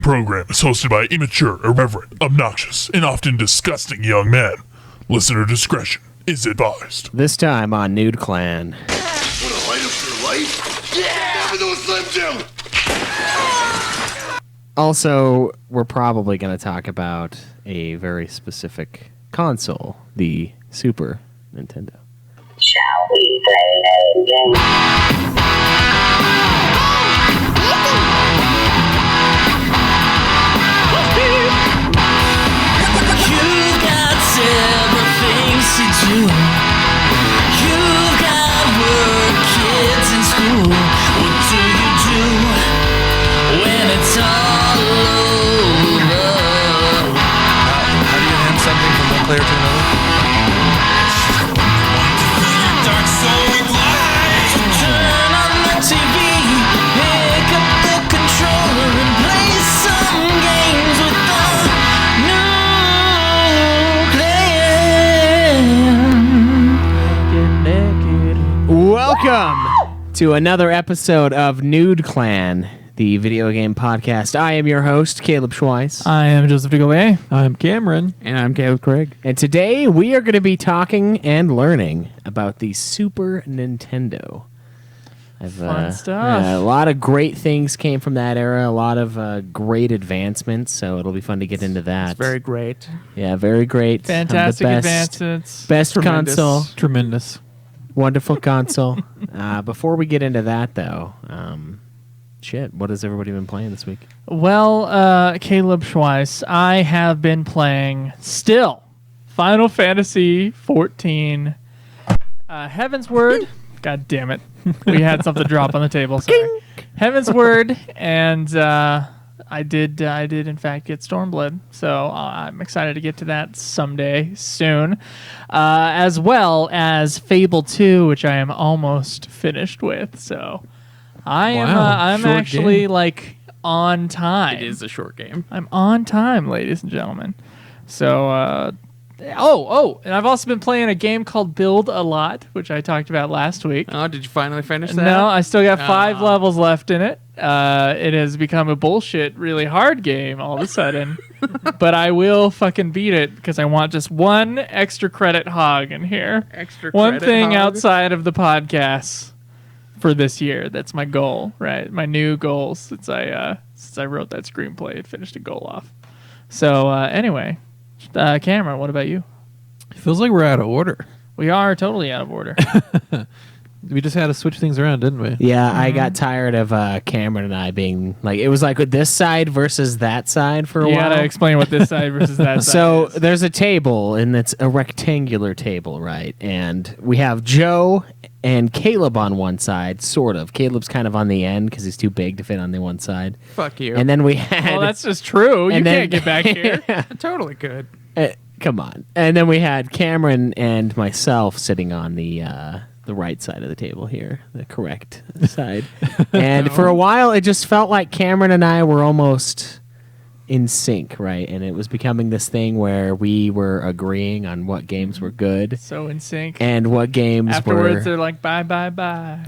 Program is hosted by immature, irreverent, obnoxious, and often disgusting young men. Listener discretion is advised. This time on Nude Clan. Want to light up your life? Yeah! Have those Slim Jim! Also, we're probably going to talk about a very specific console, the Super Nintendo. Shall we play a game? You've got several things to do. You've got work, kids in school. What do you do when it's all over? How do you hand something from one player to another? Dark soul light. Turn on the TV, pick up the controller and play some games with the Welcome to another episode of Nude Clan, the video game podcast. I am your host, Caleb Schweiss. I am Joseph DeGaulier. I'm Cameron. And I'm Caleb Craig. And today we are going to be talking and learning about the Super Nintendo. Fun stuff. A lot of great things came from that era, a lot of great advancements, so it'll be fun to get into that. It's very great. Yeah, very great. Fantastic The advancements. Best Tremendous. console. Tremendous. Wonderful console. Before we get into that, though, what has everybody been playing this week? Well, Caleb Schweiss, I have been playing still Final Fantasy 14. Heaven's Word. God damn it. We had something drop on the table. Sorry. Heaven's Word, and I did in fact get Stormblood, so I'm excited to get to that someday soon, as well as Fable 2, which I am almost finished with. So I'm short actually game. like on time. It is a short game. I'm on time, ladies and gentlemen. So and I've also been playing a game called Build a Lot, which I talked about last week. Oh, did you finally finish that? No, I still got 5 levels left in it. It has become a bullshit, really hard game all of a sudden. But I will fucking beat it because I want just one extra credit hog in here. One thing outside of the podcast for this year. That's my goal, right? My new goal since I wrote that screenplay and finished a goal off. So anyway, Cameron, what about you? It feels like we're out of order. We are totally out of order. We just had to switch things around, didn't we? Yeah, I got tired of Cameron and I being like, it was like with this side versus that side for a You while. gotta explain what this side versus that side So is. there's a table, and it's a rectangular table, right? And we have Joe and Caleb on one side, sort of. Caleb's kind of on the end because he's too big to fit on the one side. Fuck you. And then we had... Well, that's just true. You and then- can't get back here. I totally could. Come on. And then we had Cameron and myself sitting on the right side of the table here, the correct side. And for a while, it just felt like Cameron and I were almost in sync, right? And it was becoming this thing where we were agreeing on what games were good So in sync. and what games Afterwards, were they're like, bye, bye, bye.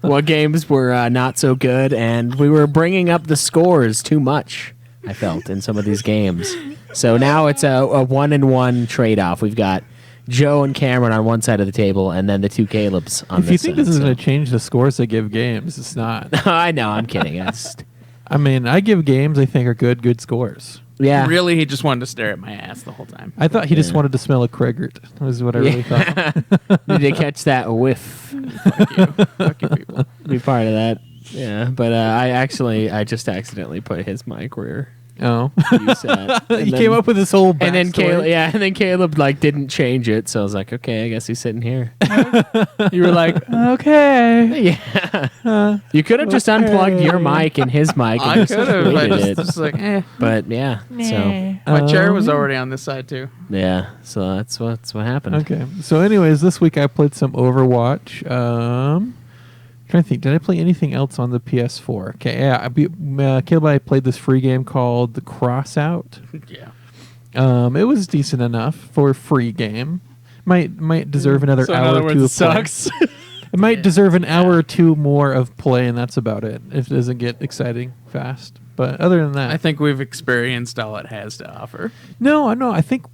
what games were not so good, and we were bringing up the scores too much, I felt, in some of these games. So now it's a 1-1 trade-off. We've got Joe and Cameron on one side of the table, and then the two Calebs on If you this think side. this is so- going to change the scores they give games, it's not. I know, I'm kidding. I mean, I give games I think are good scores. Yeah. Really, he just wanted to stare at my ass the whole time. I thought he just wanted to small a Kragert. Was what I really thought. Did you catch that whiff? Fuck you. Fuck you people. Be part of that. Yeah, but I just accidentally put his mic where Oh, you sat. he came up with this whole backstory. And then Caleb like didn't change it, so I was like, okay, I guess he's sitting here. You were like, okay. Yeah. You could have just unplugged your mic and his mic and I just could have. I deleted it. just like, But yeah, so My chair was already on this side too. yeah, so that's what happened. Okay. So, anyways, this week I played some Overwatch. Trying to think, did I play anything else on the PS4? Okay, yeah, Caleb and I played this free game called The Crossout. Yeah. It was decent enough for a free game. Might deserve another So in hour other or words, two it of play. sucks. It might deserve an hour or two more of play, and that's about it. If it doesn't get exciting fast. But other than that, I think we've experienced all it has to offer. no. I think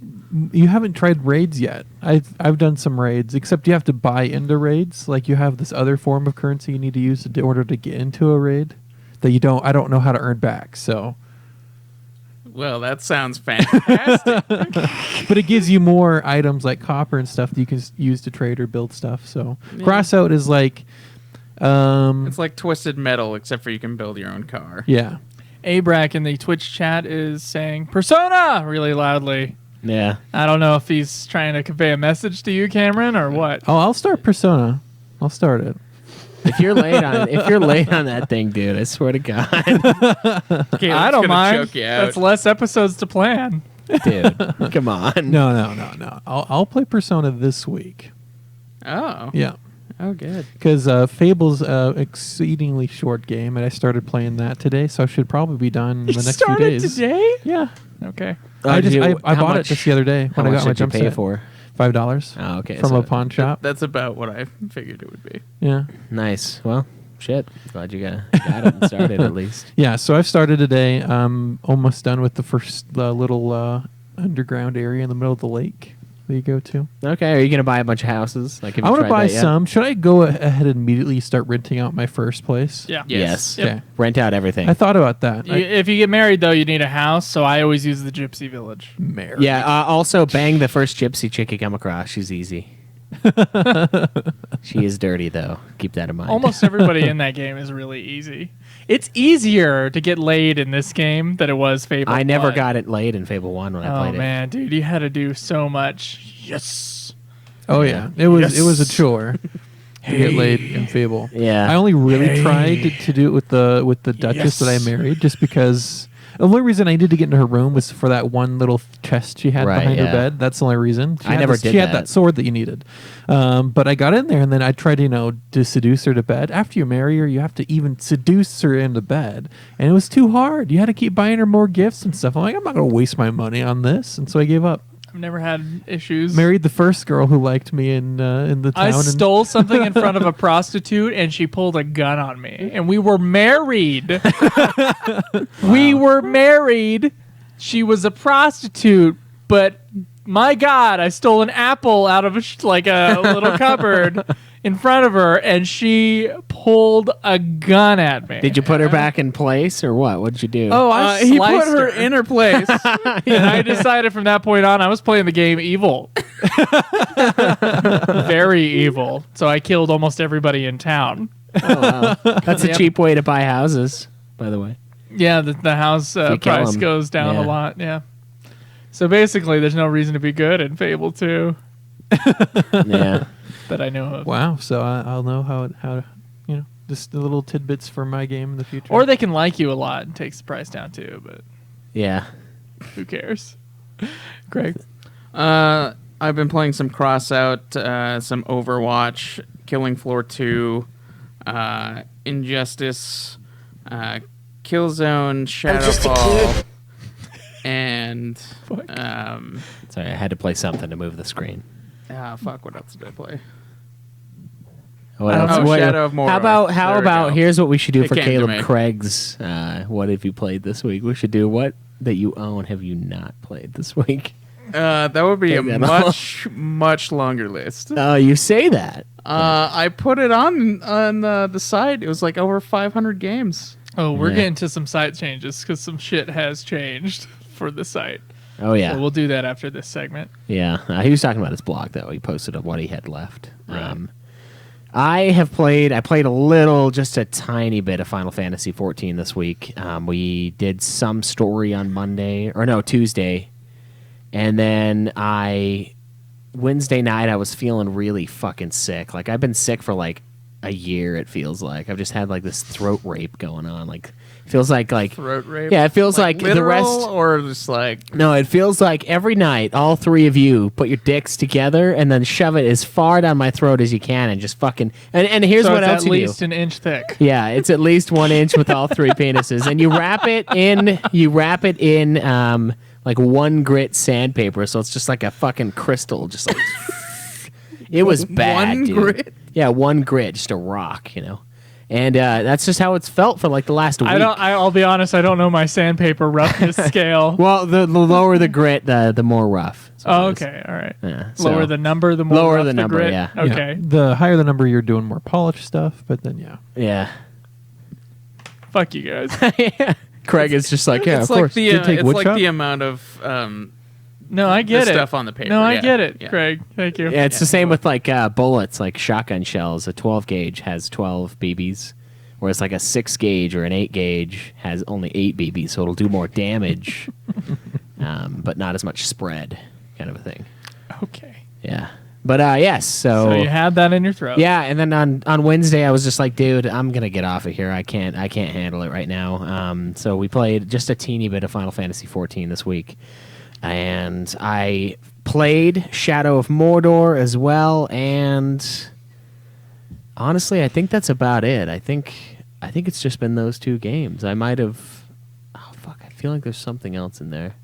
you haven't tried raids yet. I've done some raids, except you have to buy into raids. Like you have this other form of currency you need to use in order to get into a raid that you don't. I don't know how to earn back. So, Well, that sounds fantastic. but it gives you more items like copper and stuff that you can use to trade or build stuff. So, crossout is like, It's like Twisted Metal, except for you can build your own car. yeah. Abrac in the Twitch chat is saying Persona really loudly. Yeah. I don't know if he's trying to convey a message to you, Cameron, or what. Oh, I'll start Persona. I'll start it. If you're late on that thing, dude, I swear to God, I don't mind. Choke you out. That's less episodes to plan. dude, come on. No. I'll play Persona this week. Oh. Yeah. Oh, good. Because Fable's exceedingly short game, and I started playing that today, so I should probably be done in the next few Started days. today? Yeah. Okay. I how bought much- it just the other day How when I much got my did you jump pay set. it for? $5 Oh, okay. from so- a pawn shop. That's about what I figured it would be. Yeah. Nice. Well, shit. Glad you got it and started at least. Yeah, so I've started today. Almost done with the first little underground area in the middle of the lake that you go to. Okay. Are you gonna buy a bunch of houses? Like, have I you want to tried buy that yet? some. Should I go ahead and immediately start renting out my first place? Yeah. Yes. Yep. Okay. Rent out everything. I thought about that. If you get married, though, you need a house, so I always use the Gypsy Village. Married. Yeah. Also, bang the first gypsy chick you come across. She's easy. She is dirty, though. Keep that in mind. Almost everybody in that game is really easy. It's easier to get laid in this game than it was Fable. I never 1. got it laid in Fable 1 when I Oh played man, dude, you had to do so much. Yes. Oh yeah, it was a chore to get laid in Fable. Yeah. I only really tried to do it with the Duchess that I married, just because the only reason I needed to get into her room was for that one little chest she had Right, behind yeah. her bed. That's the only reason. I never did She had that. that sword that you needed, but I got in there and then I tried to seduce her to bed. After you marry her, you have to even seduce her into bed, and it was too hard. You had to keep buying her more gifts and stuff. I'm like, I'm not gonna waste my money on this, and so I gave up. I've never had issues. Married the first girl who liked me in the town. I and- stole something in front of a prostitute and she pulled a gun on me. And we were married. We were married. She was a prostitute, but my God, I stole an apple out of a little cupboard in front of her and she pulled a gun at me. Did you put her back in place or what? What'd you do? Oh, He put sliced her in her place. And I decided from that point on I was playing the game evil. Very evil. So I killed almost everybody in town. Oh, wow. That's a Yep. cheap way to buy houses, by the way. Yeah, the house you kill price 'em. goes down Yeah. a lot. Yeah. So basically, there's no reason to be good in Fable 2 Yeah. that I know of. Wow, so I'll know how just the little tidbits for my game in the future. Or they can like you a lot and takes the price down too, but Yeah. who cares? Greg. I've been playing some Crossout, some Overwatch, Killing Floor 2, Injustice, Killzone, Shadowfall, and Sorry, I had to play something to move the screen. fuck, what else did I play? What I don't else? know. What- Shadow of Mordor. How There we about go. here's what we should do It for came to Caleb me. Craig's what have you played this week? We should do what that you own have you not played this week? That would be a Take that off. much longer list. Oh, you say that. I put it on the site. It was like over 500 games. Oh, we're Yeah. getting to some site changes because some shit has changed for the site. Oh yeah. So we'll do that after this segment. Yeah, he was talking about his blog though. He posted of what he had left. I played a little, just a tiny bit of Final Fantasy 14 this week. We did some story on Tuesday, and then Wednesday night I was feeling really fucking sick. Like I've been sick for like a year. It feels like I've just had like this throat rape going on. Like feels like Throat rape. yeah, it feels like the literal rest. or just like No, it feels like every night, all three of you put your dicks together and then shove it as far down my throat as you can and just fucking. And here's So what it's else at you least do. an inch thick. Yeah, it's at least 1 inch with all three penises, and you wrap it in like 1 grit sandpaper, so it's just like a fucking crystal, just like. It was bad, One dude. grit? Yeah, 1 grit, just a rock, And that's just how it's felt for like the last week. I'll be honest. I don't know my sandpaper roughness scale. Well, the lower the grit, the more rough. Is what Oh, it is. okay. All right. Yeah, Lower so- the number, the more Lower rough the number, grit? yeah. Okay. The higher the number, you're doing more polished stuff. But then, yeah. Yeah. Fuck you guys. Craig is just like, yeah, It's of course. like the Did it take it's wood like shop? the amount of No, I get the it. stuff on the paper. No, I yeah. get it, Yeah. Craig. Thank you. Yeah, it's the same with like bullets, like shotgun shells. A 12 gauge has 12 BBs, whereas like a 6 gauge or an 8 gauge has only 8 BBs, so it'll do more damage, but not as much spread, kind of a thing. Okay. Yeah, but yes, So you had that in your throat. yeah, and then on Wednesday I was just like, dude, I'm gonna get off of here. I can't handle it right now. So we played just a teeny bit of Final Fantasy 14 this week, and I played Shadow of Mordor as well. And honestly, I think that's about it. I think it's just been those 2 games. I might have. Oh fuck! I feel like there's something else in there,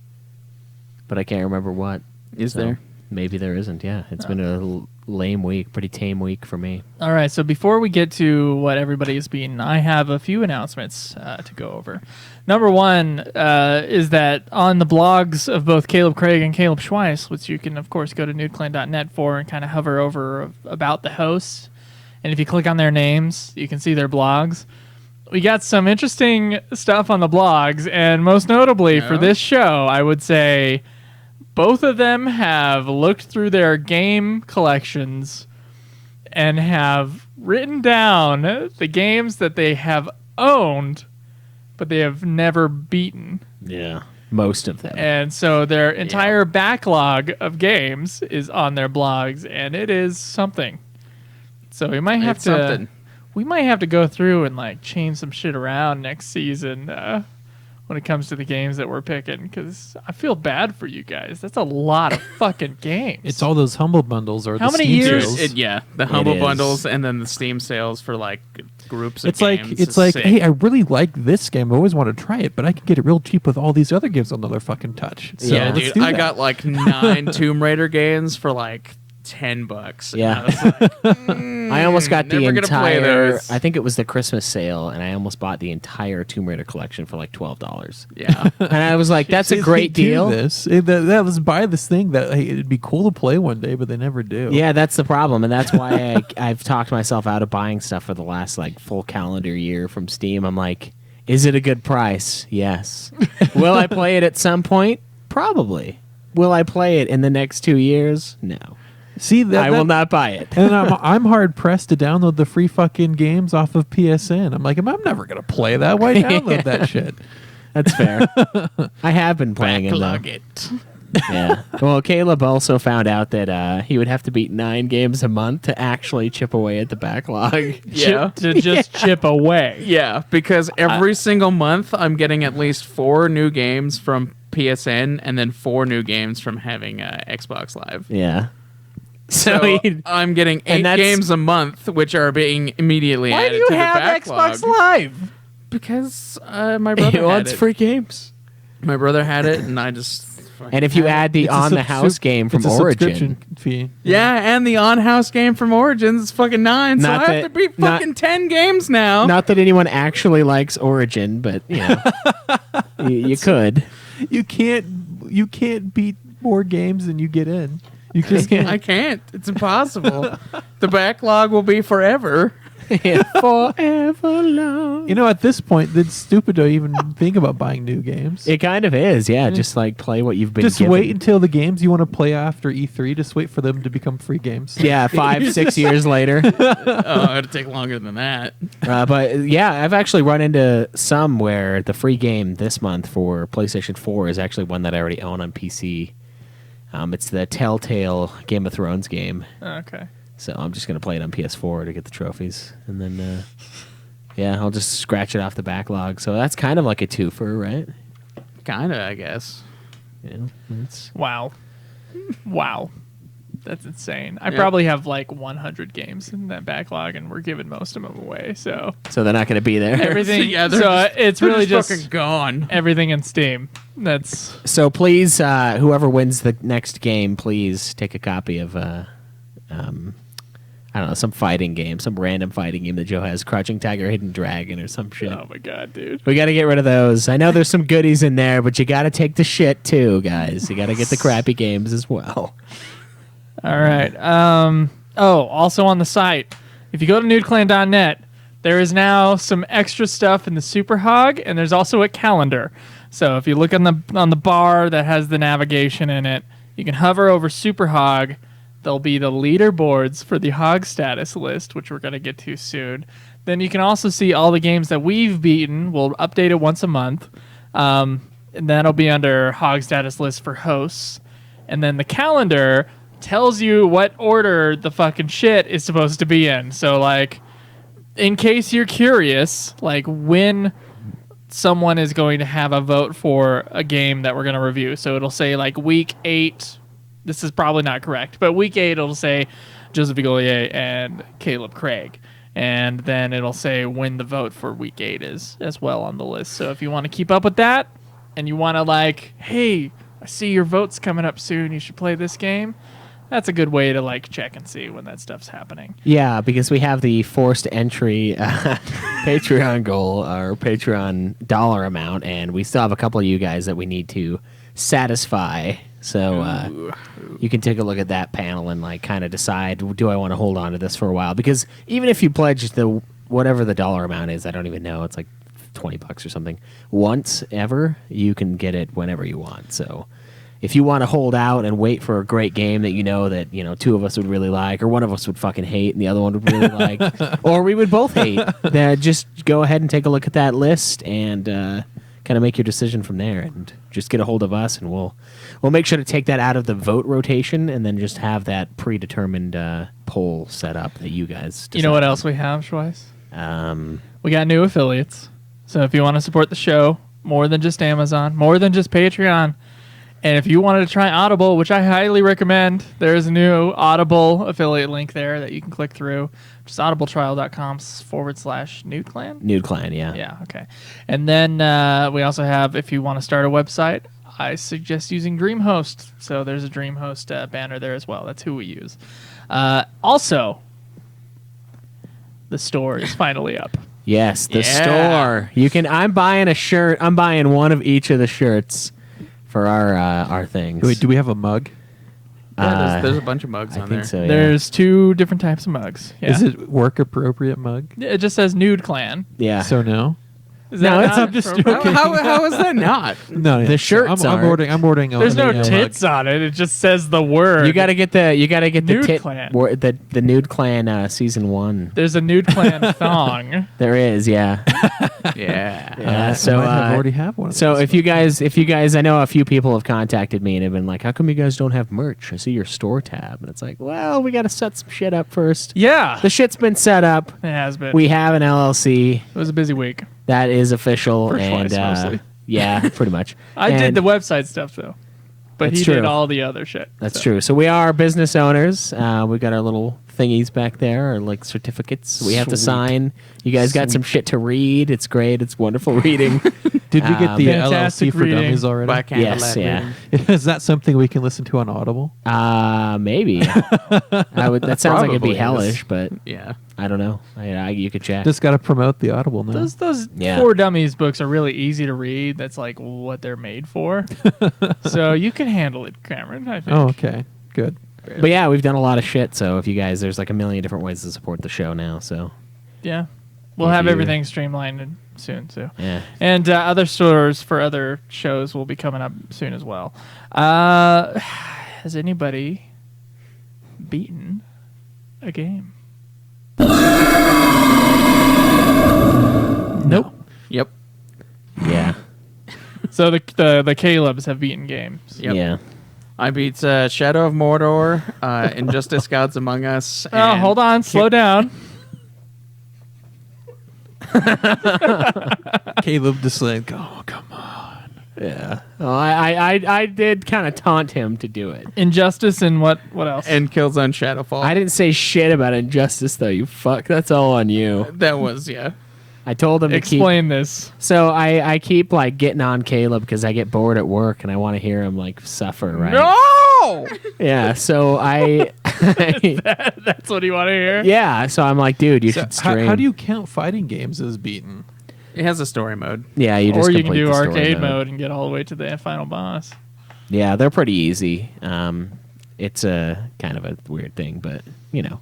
but I can't remember what. Is So, there? Maybe there isn't. Yeah, it's been a lame week, pretty tame week for me. All right. So before we get to what everybody is beating, I have a few announcements to go over. Number one is that on the blogs of both Caleb Craig and Caleb Schweiss, which you can, of course, go to nudeclan.net for and kind of hover over about the hosts. And if you click on their names, you can see their blogs. We got some interesting stuff on the blogs. And most notably for this show, I would say both of them have looked through their game collections and have written down the games that they have owned, but they have never beaten. Yeah, most of them. And so their entire backlog of games is on their blogs, and it is something. So we might have It's to something. we might have to go through and like change some shit around next season when it comes to the games that we're picking, because I feel bad for you guys. That's a lot of fucking games. It's all those humble bundles or How the many Steam years- sales. The humble is. bundles and then the Steam sales for like groups of It's like games. it's is like, sick. hey, I really like this game. I always want to try it, but I can get it real cheap with all these other games on the other fucking touch. So yeah, let's dude, do I that. got like 9 Tomb Raider games for like $10. And Yeah. I was like, I almost got the never gonna play entire. those. I think it was the Christmas sale, and I almost bought the entire Tomb Raider collection for like $12. yeah. And I was like, "That's a They great do deal." This that was buy this thing that hey, it'd be cool to play one day, but they never do. Yeah, that's the problem, and that's why I've talked myself out of buying stuff for the last like full calendar year from Steam. I'm like, is it a good price? Yes. Will I play it at some point? Probably. Will I play it in the next 2 years? No. See that I will not buy it. And I'm hard pressed to download the free fucking games off of PSN. I'm like, I'm never gonna play that. Why download that shit? That's fair. I have been playing it though. it. Yeah. Well, Caleb also found out that he would have to beat 9 games a month to actually chip away at the backlog. Yeah. to just chip away. Yeah, because every single month I'm getting at least 4 new games from PSN and then 4 new games from having Xbox Live. Yeah. So he- I'm getting 8 that's- games a month, which are being immediately Why added do you to the have backlog. Xbox Live? Because my he brother had wants it. free games. My brother had it, and I just. And if you add the It's a on the subscrip- house game from it's a Origin, subscription fee. Yeah, and the on-house game from Origins is fucking 9, so Not I have that- to beat not- fucking 10 games now. not that anyone actually likes Origin, but you know, you could. You can't beat more games than you get in. You just can't. I can't. It's impossible. The backlog will be forever. Forever long. You know, at this point, it's stupid to even think about buying new games. It kind of is, yeah. Just like play what you've been. Just given. wait until the games you want to play after E3. Just wait for them to become free games. Yeah, 5-6 years later. Oh, it'll take longer than that. But yeah, I've actually run into some where the free game this month for PlayStation 4 is actually one that I already own on PC. It's the Telltale Game of Thrones game. Okay. So I'm just going to play it on PS4 to get the trophies. And then, yeah, I'll just scratch it off the backlog. So that's kind of like a twofer, right? Kinda, I guess. Yeah, it's, Wow. Wow. That's insane. I Yeah. probably have like 100 games in that backlog, and we're giving most of them away. So so they're not going to be there. everything. Yeah, so they're just- it's They're really just just fucking gone. everything in Steam. That's So please, whoever wins the next game, please take a copy of. I I don't know, some fighting game, some random fighting game that Joe has, Crouching Tiger, Hidden Dragon, or some shit. Oh my god, dude. We got to get rid of those. I know there's some goodies in there, but you got to take the shit too, guys. You got to get the crappy games as well. All right. Also on the site, if you go to nudeclan.net, there is now some extra stuff in the Super Hog, and there's also a calendar. So if you look on the bar that has the navigation in it, you can hover over Super Hog. There'll be the leaderboards for the Hog status list, which we're going to get to soon. Then you can also see all the games that we've beaten. We'll update it once a month. And that'll be under Hog status list for hosts. And then the calendar tells you what order the fucking shit is supposed to be in. So, like, in case you're curious, like, when someone is going to have a vote for a game that we're going to review. So it'll say, like, week 8. This is probably not correct, but week 8 it'll say Joseph Egolier and Caleb Craig. And then it'll say when the vote for week 8 is as well on the list. So if you want to keep up with that and you want to, like, hey, I see your vote's coming up soon, you should play this game, that's a good way to, like, check and see when that stuff's happening. Yeah, because we have the forced entry Patreon goal, or Patreon dollar amount, and we still have a couple of you guys that we need to satisfy. So you can take a look at that panel and, like, kind of decide, do I want to hold on to this for a while? Because even if you pledge the whatever the dollar amount is, I don't even know, it's like $20 or something, once ever, you can get it whenever you want. So if you want to hold out and wait for a great game that you know that, you know, two of us would really like, or one of us would fucking hate and the other one would really like, or we would both hate, then just go ahead and take a look at that list and kind of make your decision from there, and just get a hold of us, and we'll make sure to take that out of the vote rotation, and then just have that predetermined poll set up that you guys decide. You know what else we have, Schweiss? Um, We got new affiliates. So if you want to support the show, more than just Amazon, more than just Patreon, and if you wanted to try Audible, which I highly recommend, there's a new Audible affiliate link there that you can click through. Just audibletrial.com/NudeClan. NudeClan, yeah. Yeah, okay. And then we also have, if you want to start a website, I suggest using DreamHost. So there's a DreamHost banner there as well. That's who we use. Also, the store is finally up. Yes, the Yeah. store. You can. I'm buying a shirt. I'm buying one of each of the shirts for our things. Wait, do we have a mug? Yeah, there's a bunch of mugs I on think there. so. Yeah. There's 2 different types of mugs. Yeah. Is it work appropriate mug? It just says Nude Clan. Yeah. So no. Is No, that it's- not I'm just appropriate? How is that not? No, The shirts I'm aren't. ordering. I'm ordering. There's no a tits mug. on it. It just says the word. You gotta get the Nude tit, Clan. the Nude Clan season 1. There's a Nude Clan thong. There is, yeah. Yeah. Yeah, I so might have already have one. Of So those. if you guys, I know a few people have contacted me and have been like, "How come you guys don't have merch? I see your store tab." And it's like, well, we got to set some shit up first. Yeah. The shit's been set up. It has been. We have an LLC It was a busy week. that is official, For and Schweiss, mostly. yeah, pretty much. I did And the website stuff, though. But That's he did true. all the other shit. That's so. true. So we are business owners. We've got our little thingies back there, or like certificates we have to Sweet. sign. You guys got some shit to read. It's great. It's wonderful reading. Did we get the Fantastic LLC for reading. dummies already? Black Yes, Candlelight yeah. reading. Is that something we can listen to on Audible? Maybe. I would. That sounds like it'd be Probably is. hellish, but Yeah. I don't know. You could check. Just got to promote the Audible now. Those Yeah. For Dummies books are really easy to read. That's like what they're made for. So you can handle it, Cameron, I think. Oh, okay, good. But yeah, we've done a lot of shit. So if you guys, there's like a million different ways to support the show now. So Yeah. We'll If have you- everything streamlined soon, too. yeah. And other stores for other shows will be coming up soon as well. Has anybody beaten a game? Nope. Yep. Yeah. So the Calebs have beaten games. Yep. Yeah. I beat Shadow of Mordor, Injustice Gods Among Us. Oh, and hold on. Slow down. Caleb just like, oh, come on. Yeah. Oh, I did kind of taunt him to do it. Injustice and what else? And Killzone Shadowfall. I didn't say shit about Injustice though. You fuck. That's all on you. That was, yeah. I told him to keep. Explain this. So I keep like getting on Caleb because I get bored at work and I want to hear him like suffer, right? No! No. Yeah, so I That's what you want to hear. yeah, so I'm like, dude, you So should stream. how do you count fighting games as beaten? It has a story mode. Yeah, you just Or you can complete do the story arcade mode and get all the way to the final boss. Yeah, they're pretty easy. It's a kind of a weird thing, but you know,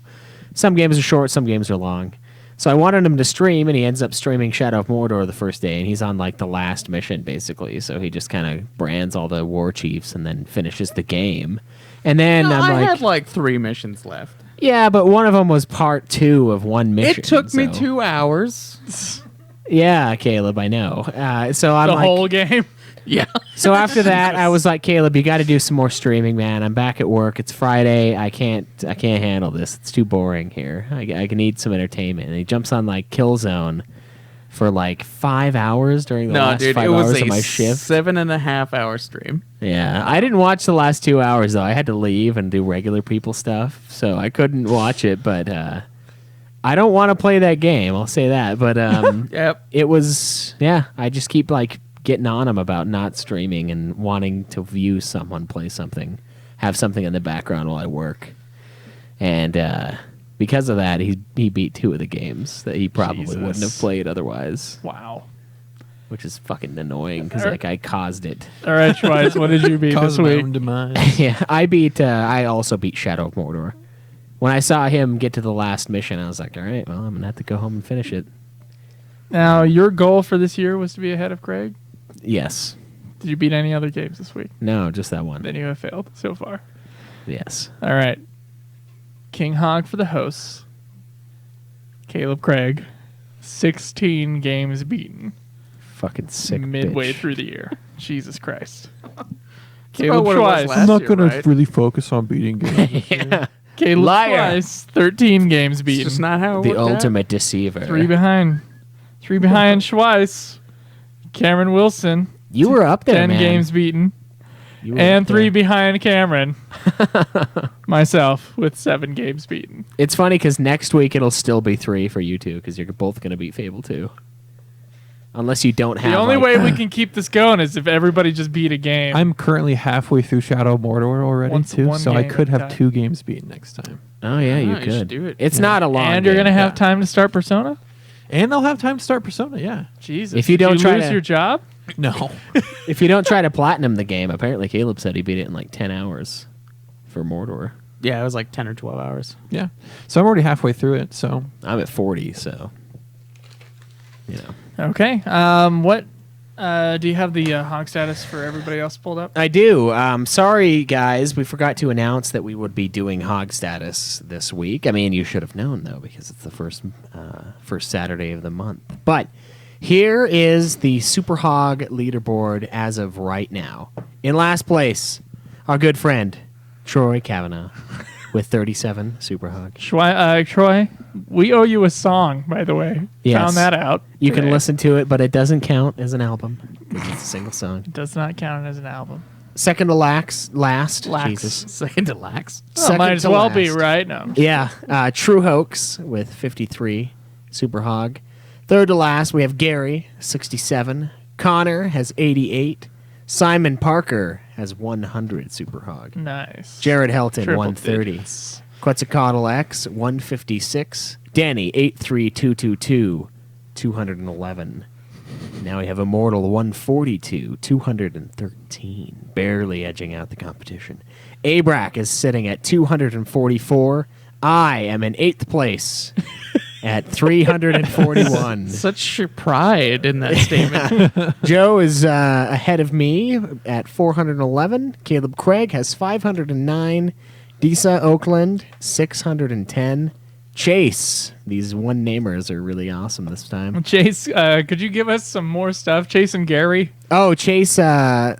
some games are short, some games are long. So I wanted him to stream, and he ends up streaming Shadow of Mordor the first day, and he's on like the last mission basically. So he just kind of brands all the war chiefs and then finishes the game. And then No, I'm I like, had like 3 missions left. yeah, but one of them was part 2 of one mission. It took me so- 2 hours. Yeah, Caleb, I know. So I'm The like, whole game. Yeah. so after that, I was like, Caleb, you got to do some more streaming, man. I'm back at work. It's Friday. I can't handle this. It's too boring here. I need some entertainment. And he jumps on like Killzone for like 5 hours during the No, last dude, 5 it was hours a of my shift. 7.5-hour stream. Yeah, I didn't watch the last 2 hours though. I had to leave and do regular people stuff, so I couldn't watch it. But I don't want to play that game. I'll say that. But Yep. it was, yeah. I just keep like getting on him about not streaming and wanting to view someone play something, have something in the background while I work, and because of that, he beat 2 of the games that he probably Jesus. wouldn't have played otherwise, Wow. which is fucking annoying because like I caused it. All right, Schweiss, what did you beat Cause this my week? own demise. Yeah, I also beat Shadow of Mordor. When I saw him get to the last mission, I was like, all right, well, I'm gonna have to go home and finish it. Now, your goal for this year was to be ahead of Craig. Yes. Did you beat any other games this week? No, just that one. Then you have failed so far. Yes. All right. King Hog for the hosts. Caleb Craig. 16 games beaten Fucking sick midway bitch. through the year. Jesus Christ. about Caleb what it was Schweiss. last I'm not year, gonna right? really focus on beating games. Yeah. Caleb Liar. Schweiss. 13 games It's beaten. just not how it The worked out. ultimate deceiver. 3 behind. 3 behind Schweiss. Cameron Wilson. You were up there, 10 man. games beaten. You were And up 3 there. behind Cameron. Myself with 7 games beaten. It's funny because next week it'll still be 3 for you two because you're both going to beat Fable 2. Unless you don't have. The only like- way we can keep this going is if everybody just beat a game. I'm currently halfway through Shadow of Mordor already Once too, one so I game could at a have time. 2 games beaten next time. Oh yeah, you you should could do it. It's not a long. and you're game. gonna have yeah. time to start Persona. And I'll have time to start Persona. Yeah. Jesus! If you did don't try lose to- your job, No. If you don't try to platinum the game, apparently Caleb said he beat it in like 10 hours for Mordor. Yeah, it was like 10 or 12 hours. Yeah. So I'm already halfway through it. So I'm at 40, so you know. okay. What do you have the hog status for everybody else pulled up? I do. Sorry, guys. We forgot to announce that we would be doing Hog Status this week. I mean, you should have known, though, because it's the first Saturday of the month. But here is the Super Hog leaderboard as of right now. In last place, our good friend, Troy Kavanaugh, with 37 Super Hog. Troy, we owe you a song, by the way. Yes. Found that out. You can today. listen to it, but it doesn't count as an album. It's a single song. It does not count as an album. Second to last. Lax. Jesus. Second to lax. Oh, Second might as to well be, last. right? No. Yeah, True Hoax with 53, Super Hog. Third to last, we have Gary, 67. Connor has 88. Simon Parker has 100, Super Hog. Nice. Jared Helton, Triple 130. digits. Quetzalcoatl X, 156. Danny, 83222, 211. Now we have Immortal, 142, 213. Barely edging out the competition. Abrac is sitting at 244. I am in 8th place at 341. Such pride in that statement. Joe is ahead of me at 411. Caleb Craig has 509. Disa Oakland, 610. Chase, these one-namers are really awesome this time. Chase, could you give us some more stuff? Chase and Gary. Oh, Chase, yeah,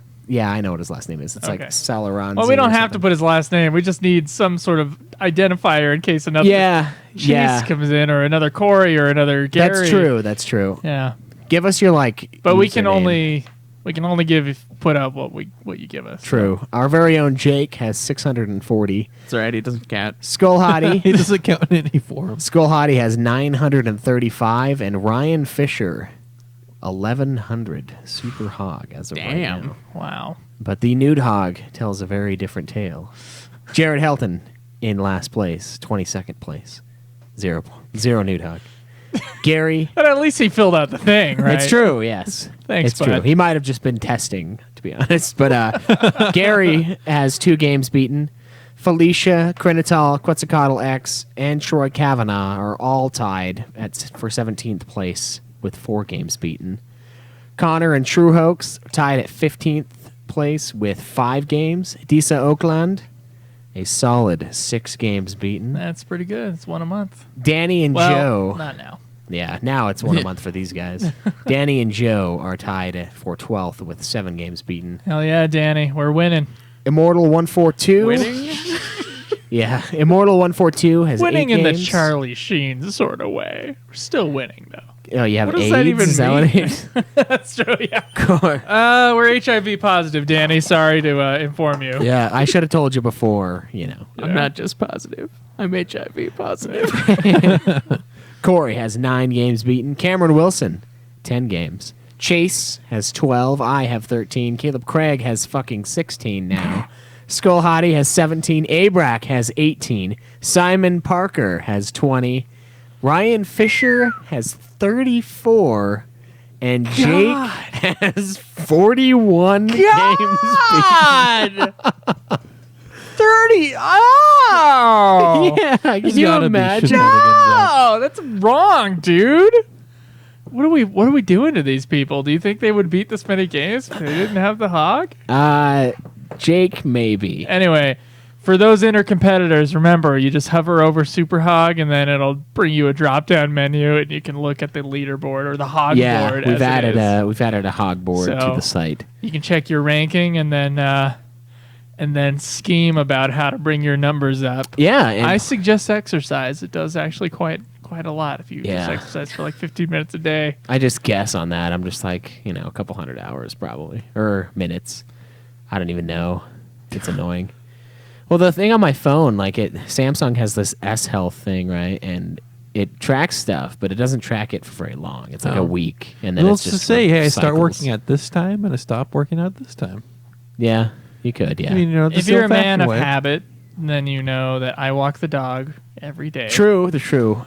I know what his last name is. It's like Okay. Salaranzi. Well, we don't or have to something. put his last name. We just need some sort of identifier in case another Yeah, Chase yeah. comes in, or another Corey, or another Gary. That's true, that's true. Yeah, Give us your, like, but we can username. only put out what you give us. True. Our very own Jake has 640. It's all right. He doesn't count. Skull Hottie. it doesn't count in any form. Skull Hottie has 935, and Ryan Fisher, 1,100 Super Hog as of right Damn. now. Wow. But the Nude Hog tells a very different tale. Jared Helton in last place, 22nd place. Zero Nude Hog. Gary. But at least he filled out the thing, right? It's true, yes. Thanks, it's true. bud. He might have just been testing, to be honest. But Gary has 2 games beaten. Felicia, Crinital, Quetzalcoatl X, and Troy Kavanaugh are all tied for 17th place with 4 games beaten. Connor and True Hoax tied at 15th place with 5 games. Disa Oakland, a solid 6 games beaten. That's pretty good. It's one a month. Danny and Well, Joe. not now. Yeah, now it's 1 a month for these guys. Danny and Joe are tied for 12th with 7 games beaten. Hell yeah, Danny. We're winning. Immortal 142. Winning? Yeah, Immortal 142 has Winning 8 in the games. Charlie Sheen sort of way. We're still winning, though. Oh, you have What does AIDS? that even Is that what it mean? is? That's true, yeah. Cool. We're HIV positive, Danny. Sorry to inform you. Yeah, I should have told you before, I'm not just positive. I'm HIV positive. Corey has 9 games beaten. Cameron Wilson, 10 games. Chase has 12. I have 13. Caleb Craig has fucking 16 now. Skull Hottie has 17. Abrac has 18. Simon Parker has 20. Ryan Fisher has 34. And Jake has 41 games beaten. 30. Oh! Yeah, can There's you gotta be imagine? shenanigans there. Oh, that's wrong, dude. What are we doing to these people? Do you think they would beat this many games if they didn't have the hog? Jake, maybe. Anyway, for those inner competitors, remember, you just hover over Super Hog and then it'll bring you a drop-down menu and you can look at the leaderboard or the hog Yeah, board. we've as added it is. we've added a hog board to So- the site. You can check your ranking and then scheme about how to bring your numbers up. Yeah, and I suggest exercise. It does actually quite a lot if you Yeah. just exercise for like 15 minutes a day. I just guess on that. I'm just like, a couple hundred hours probably, or minutes. I don't even know. It's annoying. Well, the thing on my phone, Samsung has this S Health thing, right? And it tracks stuff, but it doesn't track it for very long. It's like a Oh. week, and then Well, it's to just say, hey, I start cycles. working at this time and I stop working at this time. Yeah, you could. Yeah, I mean, the If you're a man old-fashioned of way. habit, then you know that I walk the dog every day. true.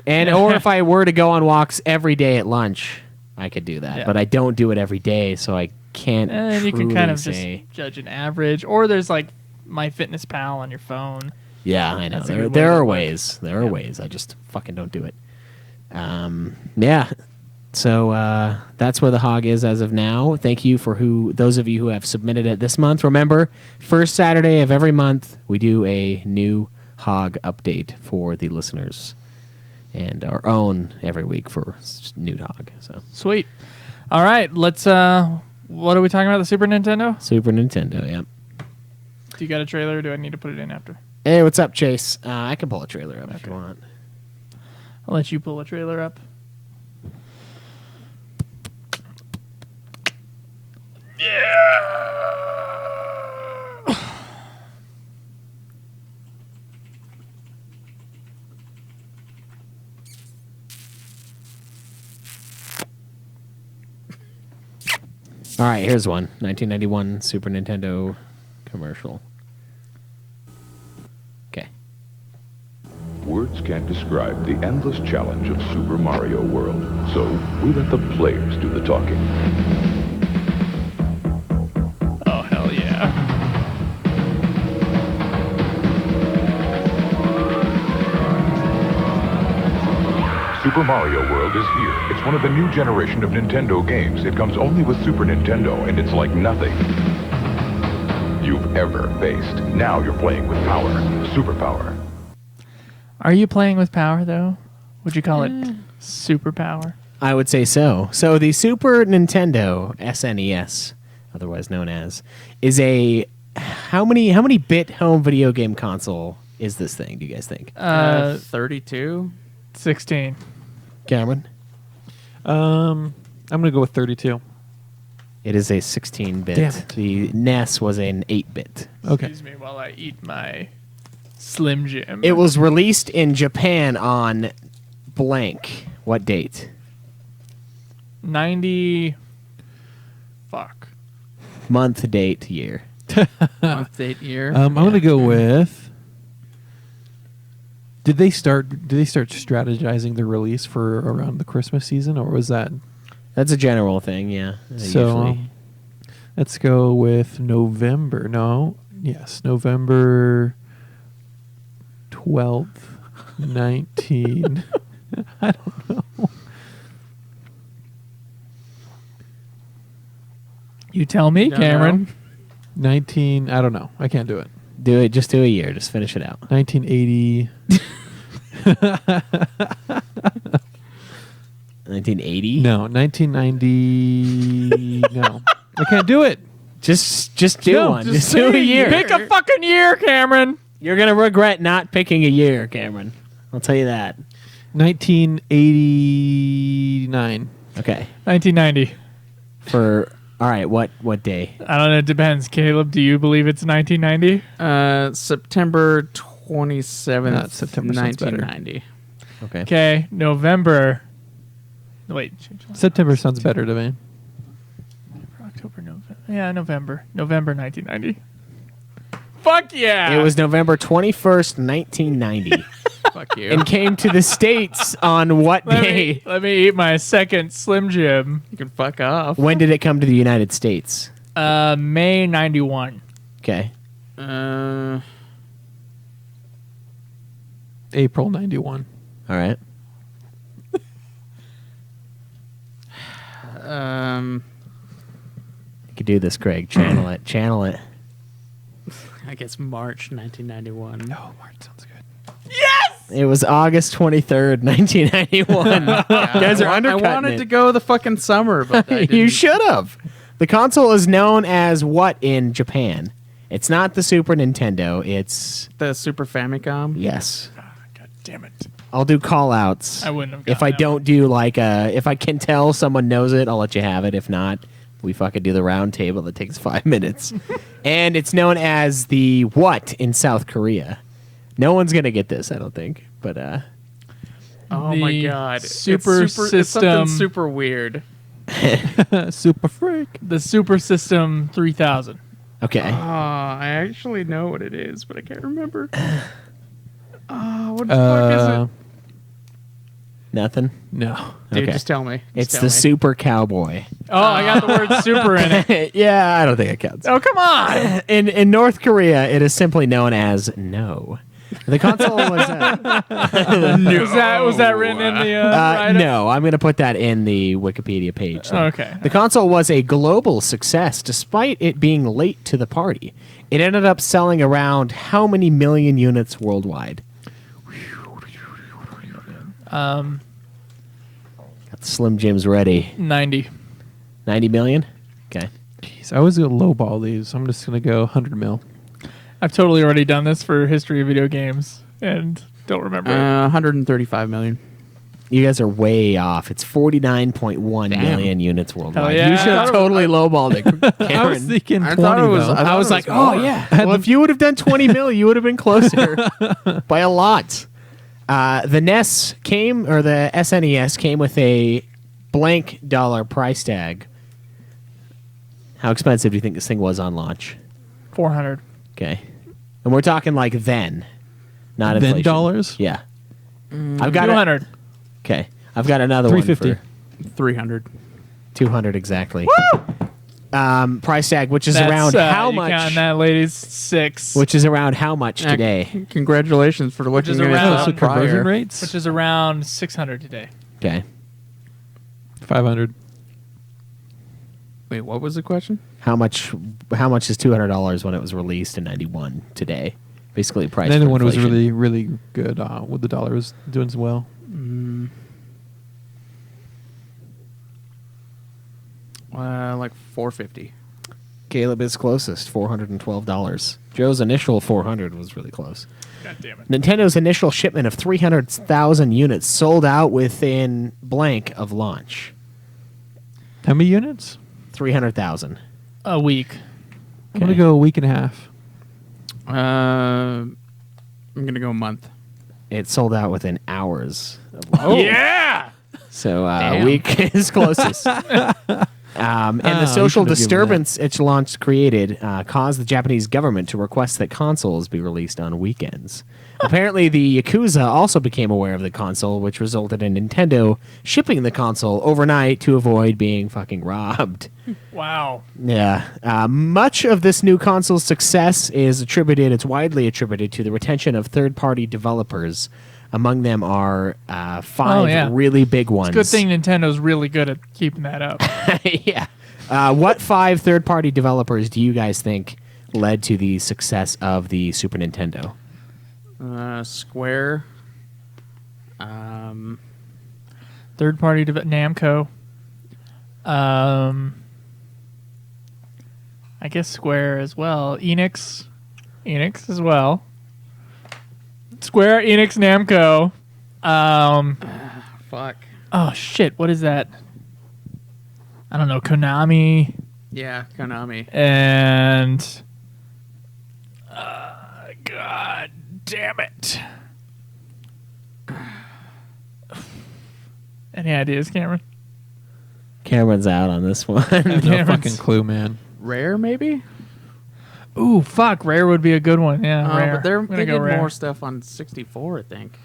And or if I were to go on walks every day at lunch, I could do that. Yeah. But I don't do it every day, so I can't. And you can truly kind of say. just judge an average. Or there's like MyFitnessPal on your phone. Yeah, I know. That's a There, good way there to are look. ways. There are ways. I just fucking don't do it. Yeah. So that's where the hog is as of now. Thank you for those of you who have submitted it this month. Remember, first Saturday of every month, we do a new hog update for the listeners, and our own every week for new hog. So Sweet. All right, let's. What are we talking about? The Super Nintendo? Super Nintendo. Yep. Do you got a trailer? Or do I need to put it in after? Hey, what's up, Chase? I can pull a trailer up if you want. I'll let you pull a trailer up. All right, here's one. 1991 Super Nintendo commercial. Okay. Words can't describe the endless challenge of Super Mario World, so we let the players do the talking. Oh, hell yeah. Super Mario World is here. It's one of the new generation of Nintendo games. It comes only with Super Nintendo, and it's like nothing you've ever faced. Now you're playing with power. Superpower. Are you playing with power, though? Would you call it superpower? I would say so. So the Super Nintendo SNES, otherwise known as, is a how many bit home video game console is this thing? Do you guys think? 32. 16. Cameron, I'm gonna go with 32. it is a 16-bit. Damn it. The NES was an 8-bit. Okay. Excuse me while I eat my Slim Jim. It was released in Japan on blank. What date? 94. Month, date, year. Month, date, year. I'm gonna go with. Did they start strategizing the release for around the Christmas season, or was that? That's a general thing, yeah. So Usually. let's go with November. No, yes, November 12th, 19. I don't know. You tell me, Don't Cameron. know. 19. I don't know. I can't do it. Do it. Just do a year. Just finish it out. 1980. 1980. No, 1990. No, I can't do it. Just do No, one. just Just do a say year. Pick a fucking year, Cameron. You're gonna regret not picking a year, Cameron. I'll tell you that. 1989. Okay. 1990. For all right. What day? I don't know. It depends. Caleb, do you believe it's 1990? September 27th, Not September sounds better. 1990. Okay. Okay, November. Wait, September sounds better to me. October, November. Yeah, November. November 1990. Fuck yeah! It was November 21st, 1990, Fuck you. and came to the States on what day? Let me eat my second Slim Jim. You can fuck off. When did it come to the United States? May 91. Okay. April 91. All right. You could do this, Craig. Channel it. Channel it. I guess March 1991. Oh, March sounds good. It was August 23rd, 1991. You guys are undercutting I wanted it. to go the fucking summer, but I You didn't. should have. The console is known as what in Japan? It's not the Super Nintendo. It's The Super Famicom. yes. God damn it. I'll do call outs. I wouldn't have If gotten I that don't do like if I can tell someone knows it, I'll let you have it. If not, we fucking do the round table that takes 5 minutes. And it's known as the what in South Korea. No one's gonna get this, I don't think. But Oh my The god. Super it's something System. super weird. Super freak. The Super System 3000. okay. I actually know what it is, but I can't remember. What the fuck is it? Nothing. No. Dude, okay. just tell me. Just It's tell the me. Super Cowboy. Oh, I got the word super in it. Yeah, I don't think it counts. Oh, come on. In North Korea, it is simply known as no. The console was Was that written in the write-up? no. I'm going to put that in the Wikipedia page. Okay. The console was a global success despite it being late to the party. It ended up selling around how many million units worldwide? Got the Slim Jims ready. 90. 90 million? Okay. Jeez, I always go lowball these. I'm just gonna go 100 mil. I've totally already done this for history of video games and don't remember it. 135 million. You guys are way off. It's 49.1 Damn. million units worldwide. yeah. You should have totally lowballed it, Cameron. I was thinking I 20 thought it was- though. I I was like, more. oh, yeah. Well, if you would have done 20 mil, you would have been closer by a lot. The NES came, or the SNES came with a blank dollar price tag. How expensive do you think this thing was on launch? 400. Okay. And we're talking like then, not Then inflation. dollars? Yeah. I've got 200. Okay. I've got another one 350. for 300. 200 exactly. Price tag, which is That's, around how you much? counting that, ladies? 6. Which is around how much today? Congratulations for looking is at around- it So conversion prior. rates? Which is around 600 today. Okay. 500. Wait, what was the question? How much is $200 when it was released in 91 today? Basically price. And then for when it was inflation. really, really good, with the dollar was doing so well. Like 450. Caleb is closest, $412. Joe's initial 400 was really close. God damn it. Nintendo's initial shipment of 300,000 units sold out within blank of launch. How many units? 300,000. A week. I'm gonna go a week and a half. I'm gonna go a month. It sold out within hours of launch. Oh Yeah! So a Damn. week is closest. And the you social should've given that. disturbance its launch created caused the Japanese government to request that consoles be released on weekends. Apparently, the Yakuza also became aware of the console, which resulted in Nintendo shipping the console overnight to avoid being fucking robbed. Wow. Yeah. Much of this new console's success it's widely attributed to the retention of third-party developers. Among them are five really big ones. Good thing Nintendo's really good at keeping that up. Yeah. What five third-party developers do you guys think led to the success of the Super Nintendo? Square. Third party Namco. I guess Square as well. Enix as well. Square, Enix, Namco. Fuck. Oh shit! What is that? I don't know. Konami Yeah, Konami. and. God damn it! Any ideas, Cameron? Cameron's out on this one. I have no Cameron's- fucking clue, man. Rare, maybe? Ooh, fuck! Rare would be a good one. Yeah, Rare. But I'm gonna they go did Rare. more stuff on 64, I think.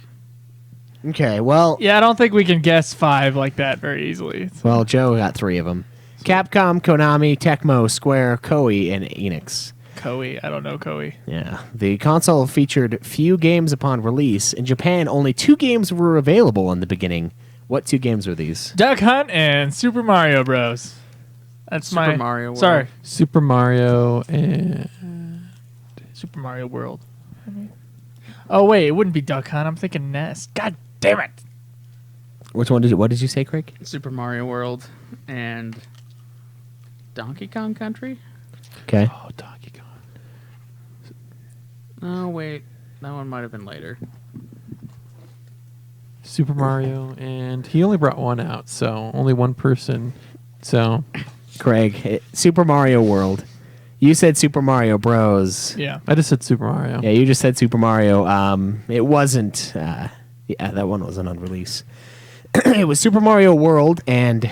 Okay, well, Yeah, I don't think we can guess five like that very easily. well, Joe got three of them. Capcom, Konami, Tecmo, Square, Koei, and Enix. Koei, I don't know Koei. Yeah. The console featured few games upon release. In Japan, only 2 games were available in the beginning. What 2 games were these? Duck Hunt and Super Mario Bros. That's Super Mario World. Sorry, Super Mario and Super Mario World. Oh wait, it wouldn't be Duck Hunt. I'm thinking NES. God damn it! What did you say, Craig? Super Mario World and Donkey Kong Country? Okay. oh, Donkey Kong. Oh, wait. That one might have been later. Super Mario, and he only brought one out, so only one person. So Craig, Super Mario World. You said Super Mario Bros. Yeah. I just said Super Mario. Yeah, you just said Super Mario. It wasn't. Yeah, that one wasn't on release. It was Super Mario World and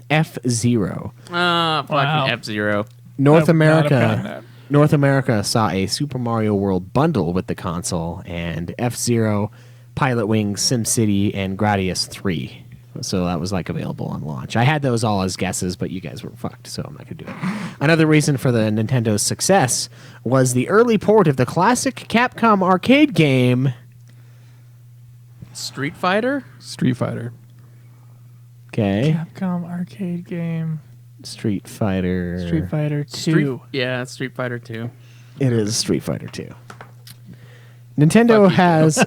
F-Zero. Fucking Wow. F-Zero. North I would not have gotten America. that. North America saw a Super Mario World bundle with the console and F-Zero, Pilot Wings, SimCity, and Gradius 3. So that was like available on launch. I had those all as guesses, but you guys were fucked, so I'm not going to do it. Another reason for the Nintendo's success was the early port of the classic Capcom arcade game. Street Fighter? Street Fighter. Okay. Capcom arcade game. Street Fighter. Street Fighter 2. Yeah, Street Fighter 2. It is Street Fighter 2. Nintendo Fuck you, has...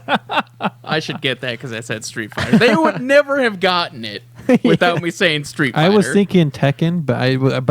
I should get that because I said Street Fighter. They would never have gotten it without me saying Street Fighter. I was thinking Tekken, but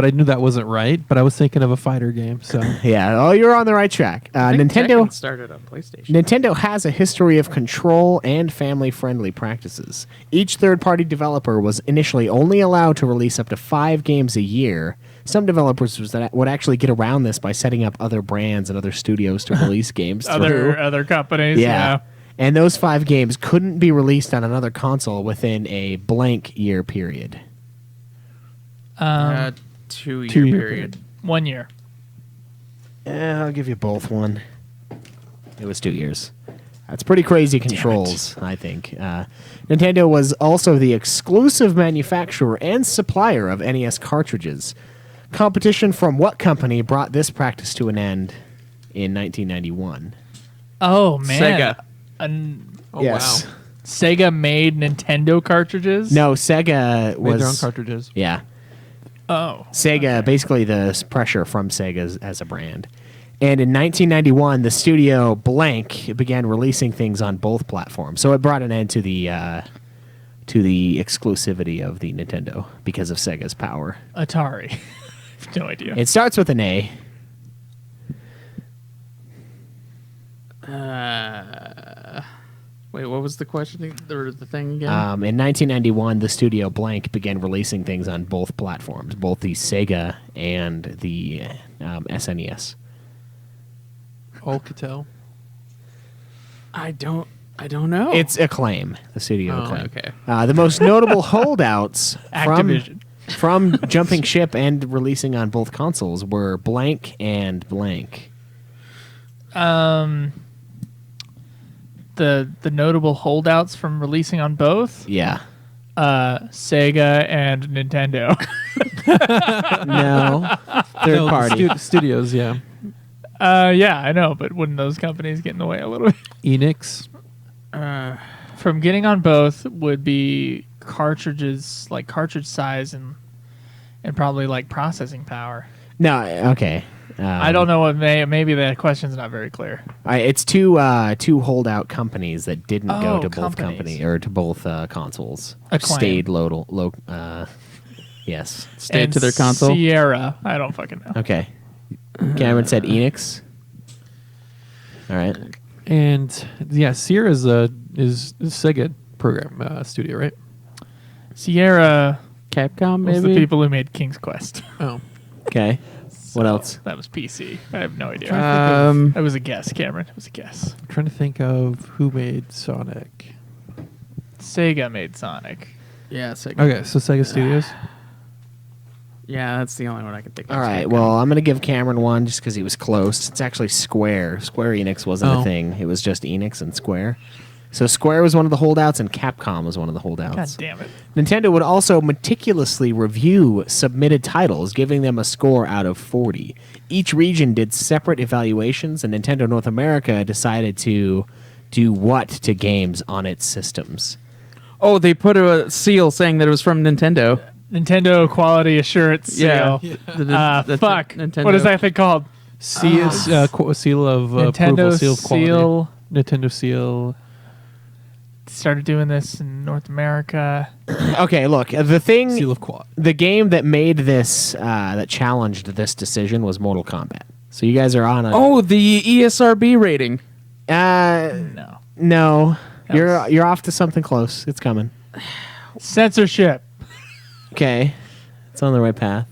I knew that wasn't right. But I was thinking of a fighter game. So Yeah, oh, you're on the right track. I think Nintendo... Tekken started on PlayStation. Nintendo has a history of control and family-friendly practices. Each third-party developer was initially only allowed to release up to 5 games a year. Some developers would actually get around this by setting up other brands and other studios to release games through. Other companies. Yeah. And those 5 games couldn't be released on another console within a blank year period. 2-year Two-year period. 1 year. I'll give you both one. It was 2 years. That's pretty crazy controls, I think. Nintendo was also the exclusive manufacturer and supplier of NES cartridges. Competition from what company brought this practice to an end in 1991? Oh man. Sega. oh Yes. wow, Sega made Nintendo cartridges. No, Sega made their own was... cartridges. Yeah. Oh. Sega, basically the pressure from Sega as a brand. And in 1991, the studio Blank began releasing things on both platforms. So it brought an end to the exclusivity of the Nintendo because of Sega's power. Atari. No idea. It starts with an A. Wait, what was the question? Or the thing again? In 1991, the studio Blank began releasing things on both platforms, both the Sega and the SNES. Alcatel. I don't know. It's Acclaim, the studio Oh, Acclaim. okay. The most notable holdouts from Activision. from jumping ship and releasing on both consoles were blank and blank. The notable holdouts from releasing on both. Yeah. Sega and Nintendo. No. Third party. Studios, yeah. Yeah, I know, but wouldn't those companies get in the way a little bit? Enix. From getting on both would be cartridges, like cartridge size and probably like processing power. No, okay. I don't know what maybe the question's not very clear. It's two holdout companies that didn't go to both companies. to both consoles. Acclaim. Stayed yes. Stayed And to their console. Sierra, I don't fucking know. Okay. Cameron said Enix. All right. And yeah, Sierra is Sega program studio, right? Sierra Capcom, was maybe? the people who made King's Quest. Oh. Okay. What else? That was PC. I have no idea. Um, It was a guess, Cameron. It was a guess. I'm trying to think of who made Sonic. Sega made Sonic. yeah, Sega. Okay, so Sega Studios. Yeah, that's the only one I can think of. All right. Well, I'm going to give Cameron one just because he was close. It's actually Square. Square Enix wasn't a thing. It was just Enix and Square. So Square was one of the holdouts, and Capcom was one of the holdouts. God damn it. Nintendo would also meticulously review submitted titles, giving them a score out of 40. Each region did separate evaluations, and Nintendo North America decided to do what to games on its systems. Oh, they put a seal saying that it was from Nintendo. Nintendo Quality Assurance Yeah. Seal. That's Fuck. Nintendo. What is that thing called? Seal of Nintendo approval, seal of quality. Seal. Nintendo Seal. Started doing this in North America. Okay, look, Seal of quality. the game that made this, that challenged this decision was Mortal Kombat. So you guys are on a... Oh, the ESRB rating. No. No. That You're off to something close. It's coming. Censorship. Okay. It's on the right path.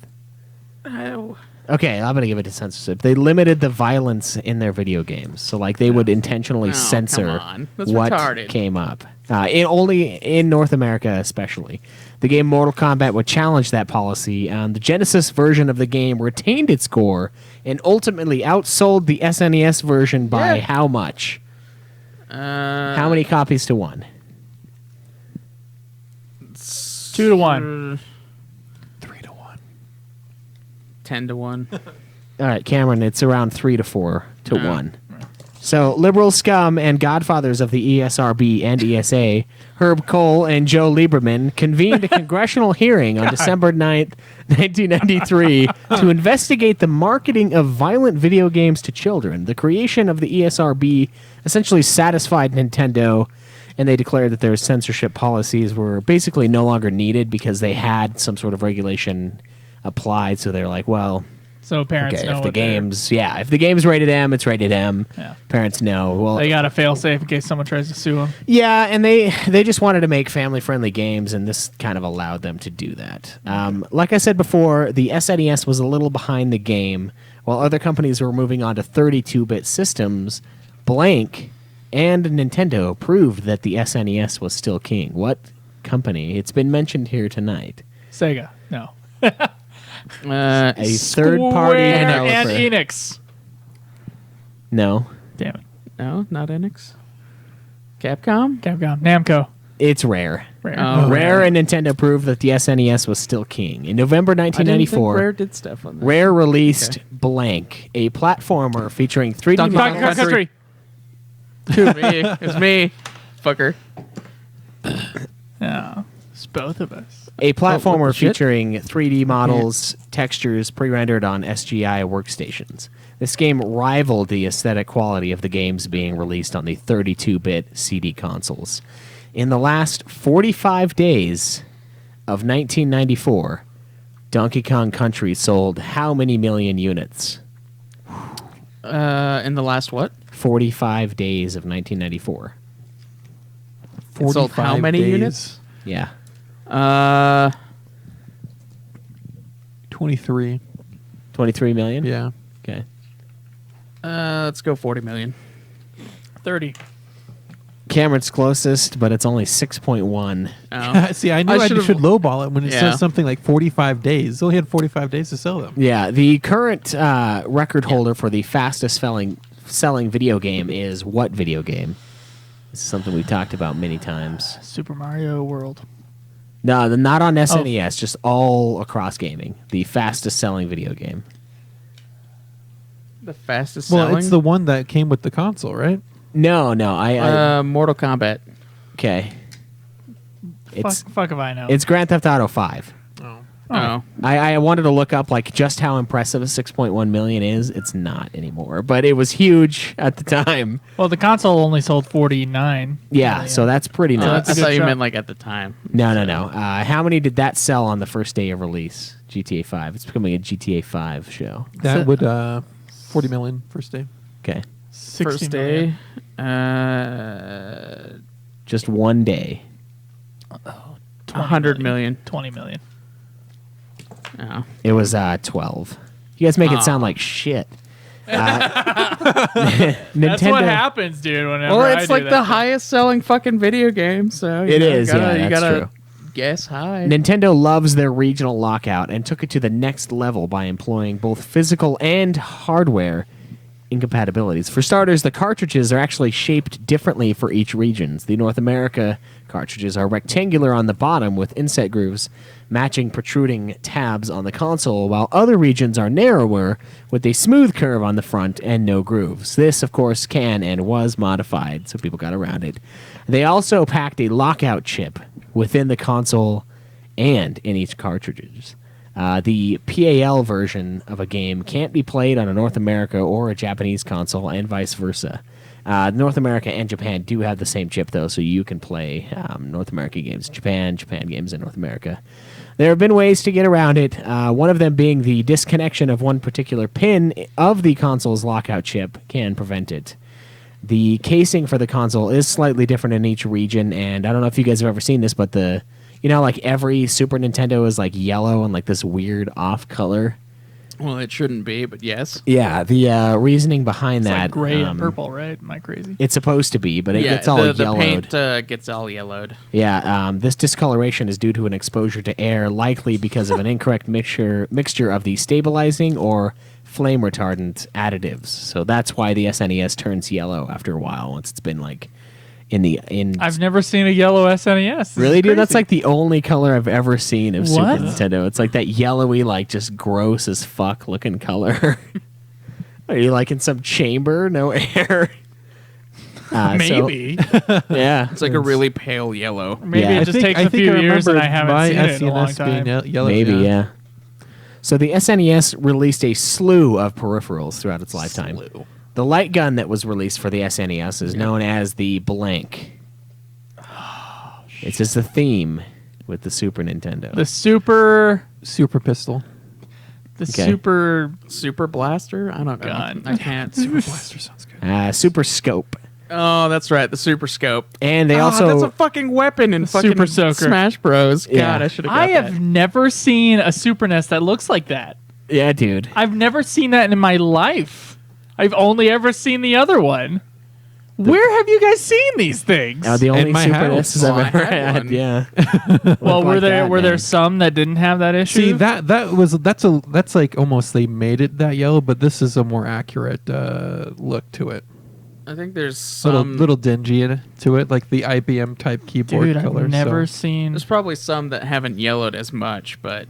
Okay, I'm going to give it to censorship. They limited the violence in their video games. So, like, they would intentionally Oh, censor come on. That's what retarded. came up. Only in North America, especially. The game Mortal Kombat would challenge that policy. The Genesis version of the game retained its score and ultimately outsold the SNES version by how much? How many copies to one? 2 to 1. 3 to 1. 10 to 1. All right, Cameron, it's around 3 to 4 to 1. So, liberal scum and godfathers of the ESRB and ESA, Herb Kohl and Joe Lieberman, convened a congressional hearing on December 9th, 1993, to investigate the marketing of violent video games to children. The creation of the ESRB essentially satisfied Nintendo, and they declared that their censorship policies were basically no longer needed because they had some sort of regulation applied. So they're like, well... So parents Okay, know if the what they're- if the game's rated M, it's rated M. Yeah. Parents know. Well, They got a fail-safe in case someone tries to sue them. yeah, and they just wanted to make family-friendly games, and this kind of allowed them to do that. Like I said before, the SNES was a little behind the game, while other companies were moving on to 32-bit systems. Blank and Nintendo proved that the SNES was still king. What company? It's been mentioned here tonight. Sega. No. A third-party Square developer. and Enix. No, Damn it. No, not Enix. Capcom? Capcom. Namco. it's Rare. Rare. Oh, Rare and Nintendo proved that the SNES was still king. In November I didn't think 1994, Rare did stuff on that. Rare released Blank, a platformer featuring 3D Donkey models. Kong Country. It's me. Fucker. No. It's both of us. A platformer the shit? featuring 3D models, textures pre-rendered on SGI workstations. This game rivaled the aesthetic quality of the games being released on the 32-bit CD consoles. In the last 45 days of 1994, Donkey Kong Country sold how many million units? In the last what? 45 days of 1994. It sold how 45 many days. units? Yeah. 23. 23 million? Yeah. Okay. Let's go 40 million. 30. Cameron's closest, but it's only 6.1. Oh. See, I knew I should lowball it when it says something like 45 days. They only had 45 days to sell them. Yeah, the current record holder for the fastest selling video game is what video game? This is something we've talked about many times. Super Mario World. No, not on SNES, just all across gaming. The fastest selling video game. The fastest Well, selling? it's the one that came with the console, right? No, I Mortal Kombat. okay. It's Fuck if I know. it's Grand Theft Auto 5. Oh. I wanted to look up like just how impressive a 6.1 million is. It's not anymore, but it was huge at the time. Well, the console only sold 49. Yeah, so that's pretty I nuts. that's a thought good you shot. meant like at the time. No. How many did that sell on the first day of release? GTA 5. It's becoming a GTA 5 show. That would 40 million first day. Okay, 60 First million. day, just one day. 100 million. 20 million. Oh. It was 12. You guys make it sound like shit. Nintendo. That's what happens, dude. Whenever Well, I it's do like that the shit. highest selling fucking video game, so It is, you that's gotta true. guess high. Nintendo loves their regional lockout and took it to the next level by employing both physical and hardware incompatibilities. For starters, the cartridges are actually shaped differently for each region. The North America cartridges are rectangular on the bottom with inset grooves matching protruding tabs on the console, while other regions are narrower with a smooth curve on the front and no grooves. This, of course, can and was modified, so people got around it. They also packed a lockout chip within the console and in each cartridge. The PAL version of a game can't be played on a North America or a Japanese console, and vice versa. North America and Japan do have the same chip, though, so you can play North American games in Japan, Japan games in North America. There have been ways to get around it, one of them being the disconnection of one particular pin of the console's lockout chip can prevent it. The casing for the console is slightly different in each region, and I don't know if you guys have ever seen this, but like every Super Nintendo is like yellow and like this weird off color. Well, it shouldn't be, but yes. Yeah, the reasoning behind It's that. like gray and purple, right? Am I crazy? It's supposed to be, but it Yeah, gets all the yellowed. paint gets all yellowed. Yeah, this discoloration is due to an exposure to air, likely because of an incorrect mixture of the stabilizing or flame retardant additives. So that's why the SNES turns yellow after a while once it's been like in. I've never seen a yellow SNES. This Really, is dude? That's crazy. like the only color I've ever seen of What? Super Nintendo. It's like that yellowy, like just gross as fuck looking color. Are you like in some chamber, no air? Maybe. Yeah, It's like a really pale yellow. Maybe Yeah. it just takes a few years and I haven't seen it in a long time. Yellow, maybe, yeah. So the SNES released a slew of peripherals throughout its lifetime. The light gun that was released for the SNES is known as the Blank. It's just a theme with the Super Nintendo. The super pistol. super Super Blaster? I don't know. Gun. I can't. Blaster sounds good. Super Scope. Oh, that's right. The Super Scope. And they That's also... a fucking weapon in fucking Super Soaker. Smash Bros. God, Yeah. I should have got I that. have never seen a Super NES that looks like that. Yeah, dude. I've never seen that in my life. I've only ever seen the other one. Where have you guys seen these things? The only In my Super house. NESs Well, I I've ever had had, one. yeah. well, were like there that, were there man. some that didn't have that issue? See that's like almost they made it that yellow, but this is a more accurate look to it. I think there's some. Little dingy to it, like the IBM type keyboard Dude, color. I've never so seen. There's probably some that haven't yellowed as much, but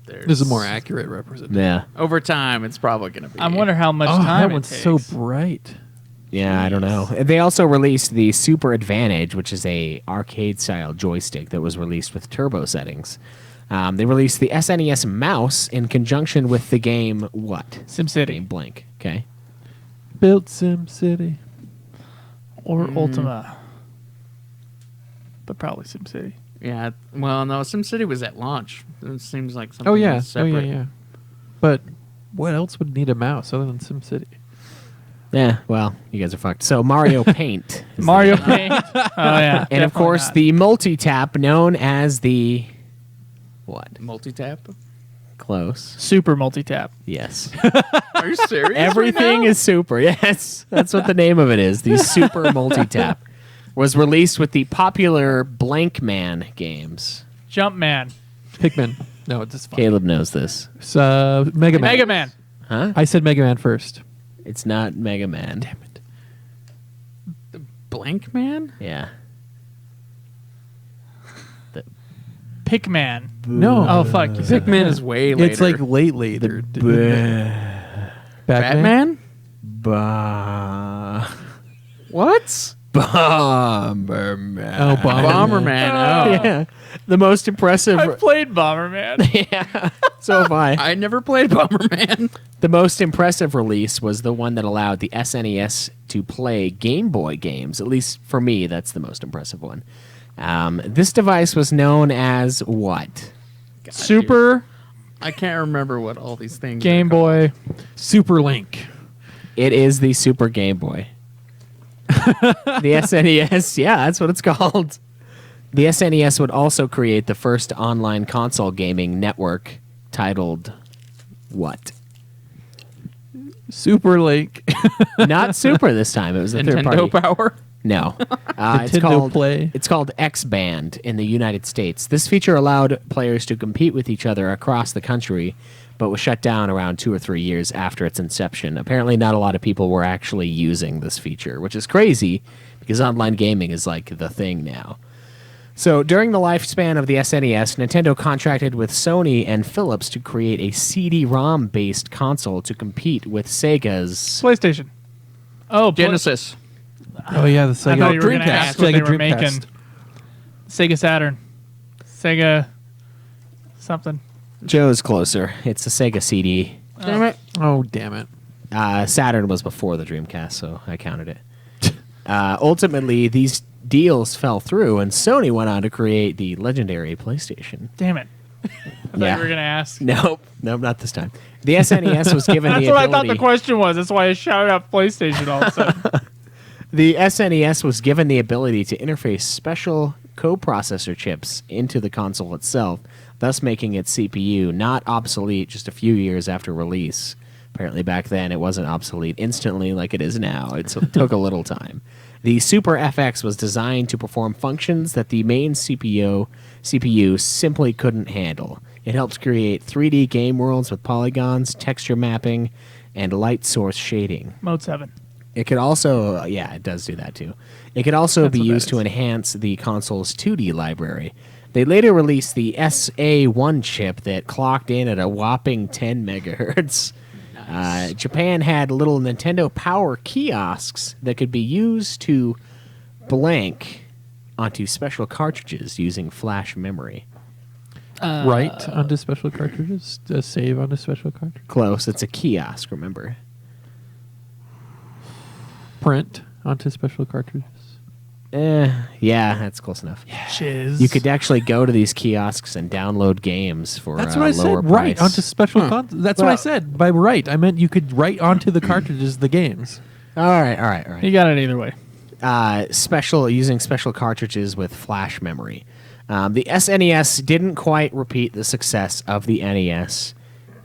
there's this is a more accurate representation. Yeah. over time. It's probably gonna be. I wonder how much Oh, time that it one's takes. so bright. Yeah, I don't know. They also released the Super Advantage, which is a arcade-style joystick that was released with turbo settings. They released the SNES mouse in conjunction with the game what? SimCity Game Blank. Okay. Built Sim City. or Ultima, but probably SimCity. Yeah. Well, no. SimCity was at launch. It seems like something. Oh yeah, Separate. yeah. But what else would need a mouse other than Sim City? Yeah, well, you guys are fucked. So Mario Paint. is Mario the- Paint. Oh yeah, And of definitely course, not. the multi-tap known as the... What? Multi-tap. Close. super multi-tap. Yes. Are you serious? Everything is super. Yes. That's what the name of it is. The Super Multi-Tap. was released with the popular Blank Man games. Jumpman. Pikmin. No, it's fine. Caleb knows this. It's Mega Man. Mega Man. Huh? I said Mega Man first. It's not Mega Man. Damn it. Blank Man? Yeah. Pikman. No. Oh, fuck. You said Pikmin is way later. It's like later. Batman? Bah. What? Bomberman. Oh, Bomberman. Oh. Yeah. The most impressive. I played Bomberman. Yeah. So have I. I never played Bomberman. The most impressive release was the one that allowed the SNES to play Game Boy games. At least for me, that's the most impressive one. This device was known as what? Super I can't remember what all these things Game are called. Boy. Super Link. It is the Super Game Boy. The SNES, yeah, that's what it's called. The SNES would also create the first online console gaming network titled what? Super Link. Not Super this time. It was a third Nintendo party. Power. No. Nintendo It's called X-Band in the United States. This feature allowed players to compete with each other across the country, but was shut down around 2 or 3 years after its inception. Apparently not a lot of people were actually using this feature, which is crazy because online gaming is like the thing now. So during the lifespan of the SNES, Nintendo contracted with Sony and Philips to create a CD-ROM based console to compete with Sega's PlayStation. Oh, Genesis. Oh, yeah, the I Sega thought you were going to ask what they were Dreamcast. making. Sega Saturn. Sega something. Joe's closer. It's a Sega CD. Damn it. Oh, damn it. Saturn was before the Dreamcast, so I counted it. Ultimately, these deals fell through, and Sony went on to create the legendary PlayStation. Damn it. I thought you were going to ask. Nope, not this time. The SNES was given That's the what ability. I thought the question was. That's why I shouted out PlayStation all of a sudden. The SNES was given the ability to interface special coprocessor chips into the console itself, thus making its CPU not obsolete just a few years after release. Apparently back then it wasn't obsolete instantly like it is now. It took a little time. The Super FX was designed to perform functions that the main CPU simply couldn't handle. It helped create 3D game worlds with polygons, texture mapping, and light source shading. Mode 7. It could also, it does do that too. It could also be what that used to is. enhance the console's 2D library. They later released the SA1 chip that clocked in at a whopping 10 megahertz. Japan had little Nintendo Power kiosks that could be used to blank onto special cartridges using flash memory. Write onto special cartridges? Save onto special cartridges? Close. It's a kiosk, remember? Print onto special cartridges? Yeah, that's close enough. Shiz. You could actually go to these kiosks and download games for That's a what I lower said. price. Write onto special That's what I said. By write, I meant you could write onto the cartridges the games. All right. You got it either way. Using special cartridges with flash memory. The SNES didn't quite repeat the success of the NES.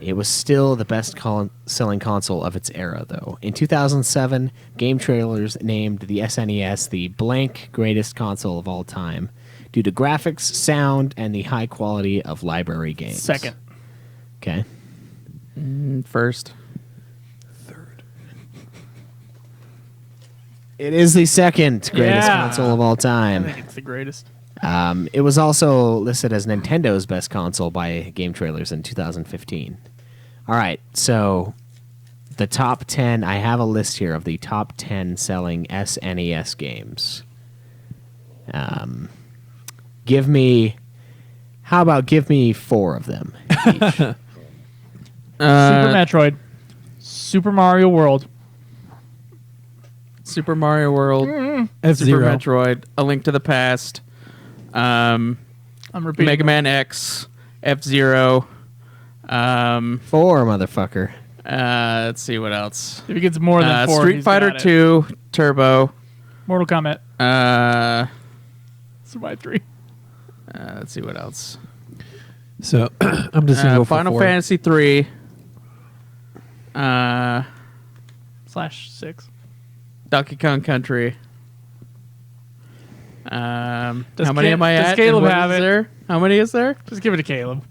It was still the best selling console of its era, though. In 2007, game trailers named the SNES the blank greatest console of all time due to graphics, sound, and the high quality of library games. Second. Okay. First. It is the second greatest Yeah. console of all I time. think it's the greatest. It was also listed as Nintendo's best console by Game Trailers in 2015. All right, so the top 10, I have a list here of the top 10 selling SNES games. Give me 4 of them each. Super Metroid. Super Mario World. Super Mario World. Super F-Zero. Metroid. A Link to the Past. I'm repeating. Mega Man X. F-Zero. 4, motherfucker. Let's see what else. If he gets more than 4, Street he's Fighter got it. 2 Turbo. Mortal Kombat. Survive 3. Let's see what else. So I'm just going to go for Final 4. Fantasy 3. /6. Donkey Kong Country. How Does many am I does at? Caleb and what have is it? there? How many is there? Just give it to Caleb.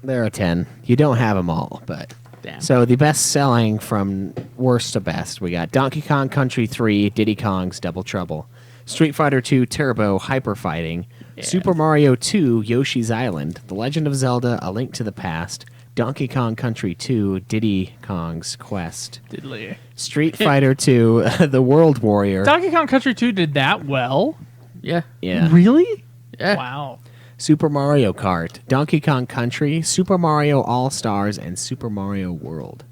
There are 10. You don't have them all, but... Damn. So the best-selling from worst to best, we got Donkey Kong Country 3, Diddy Kong's Double Trouble, Street Fighter 2 Turbo Hyper Fighting, Super Mario 2 Yoshi's Island, The Legend of Zelda A Link to the Past, Donkey Kong Country 2 Diddy Kong's Quest, Diddly. Street Fighter 2 The World Warrior. Donkey Kong Country 2 did that well. Yeah. Yeah. Really? Yeah. Wow. Super Mario Kart, Donkey Kong Country, Super Mario All-Stars, and Super Mario World.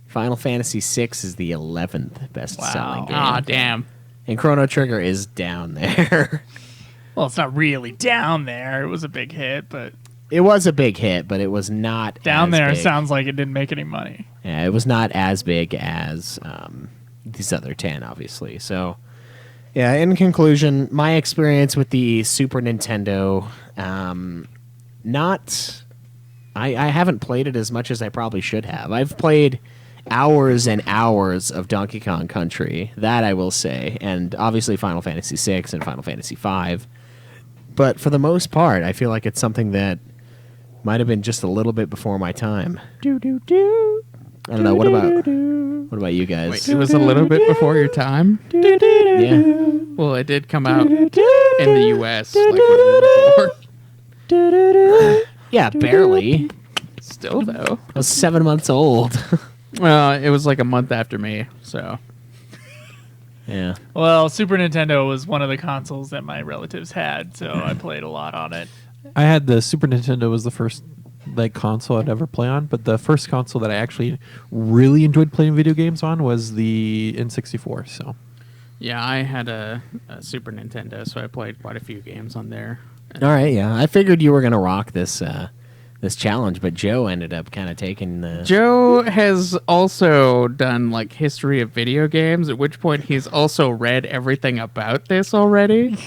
Final Fantasy VI is the 11th best-selling Wow. game. Ah, damn. And Chrono Trigger is down there. Well, it's not really down there. It was a big hit, but It was a big hit, but it was not down as there big. sounds like it didn't make any money. Yeah, it was not as big as these other 10, obviously. So, yeah, in conclusion, my experience with the Super Nintendo, I haven't played it as much as I probably should have. I've played hours and hours of Donkey Kong Country, that I will say, and obviously Final Fantasy VI and Final Fantasy V. But for the most part, I feel like it's something that might have been just a little bit before my time. I don't know. What about you guys? Wait, it was a little bit before your time? Yeah. Well, it did come out in the U.S. like a little before. Yeah, barely. Still, though. I was 7 months old. Well, it was like a month after me, so. Yeah. Well, Super Nintendo was one of the consoles that my relatives had, so I played a lot on it. I had the Super Nintendo was the first like console I'd ever play on, but the first console that I actually really enjoyed playing video games on was the N64. So Yeah, I had a Super Nintendo, so I played quite a few games on there. All right. Yeah. I figured you were gonna rock this this challenge, but Joe ended up kind of taking the. Joe has also done like history of video games, at which point he's also read everything about this already.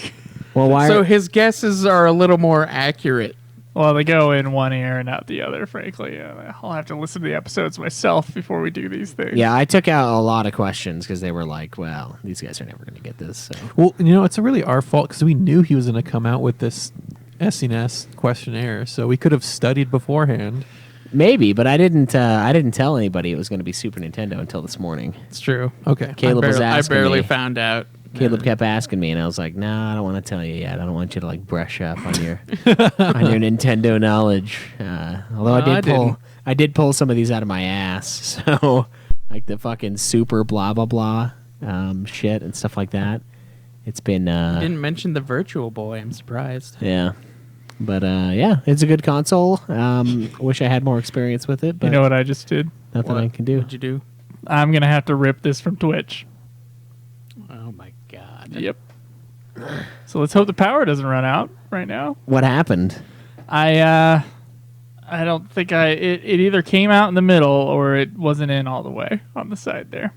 Well, why? So his guesses are a little more accurate. Well, they go in one ear and out the other, frankly. I'll have to listen to the episodes myself before we do these things. Yeah, I took out a lot of questions because they were like, "Well, these guys are never going to get this." So. well, it's really our fault because we knew he was going to come out with this SNES questionnaire, so we could have studied beforehand. Maybe, but I didn't tell anybody it was going to be Super Nintendo until this morning. It's true. Okay. Caleb was asking I barely me. found out. Caleb kept asking me, and I was like, "No, I don't want to tell you yet. I don't want you to like brush up on your on your Nintendo knowledge." Although I did pull some of these out of my ass. So like the fucking super blah blah blah shit and stuff like that. It's been Didn't mention the Virtual Boy. I'm surprised. yeah, but yeah, it's a good console. Wish I had more experience with it, but You know what I just did? nothing I can do. What'd you do? I'm going to have to rip this from Twitch. Oh my god. Yep. So let's hope the power doesn't run out right now. What happened? I don't think it either came out in the middle or it wasn't in all the way on the side there.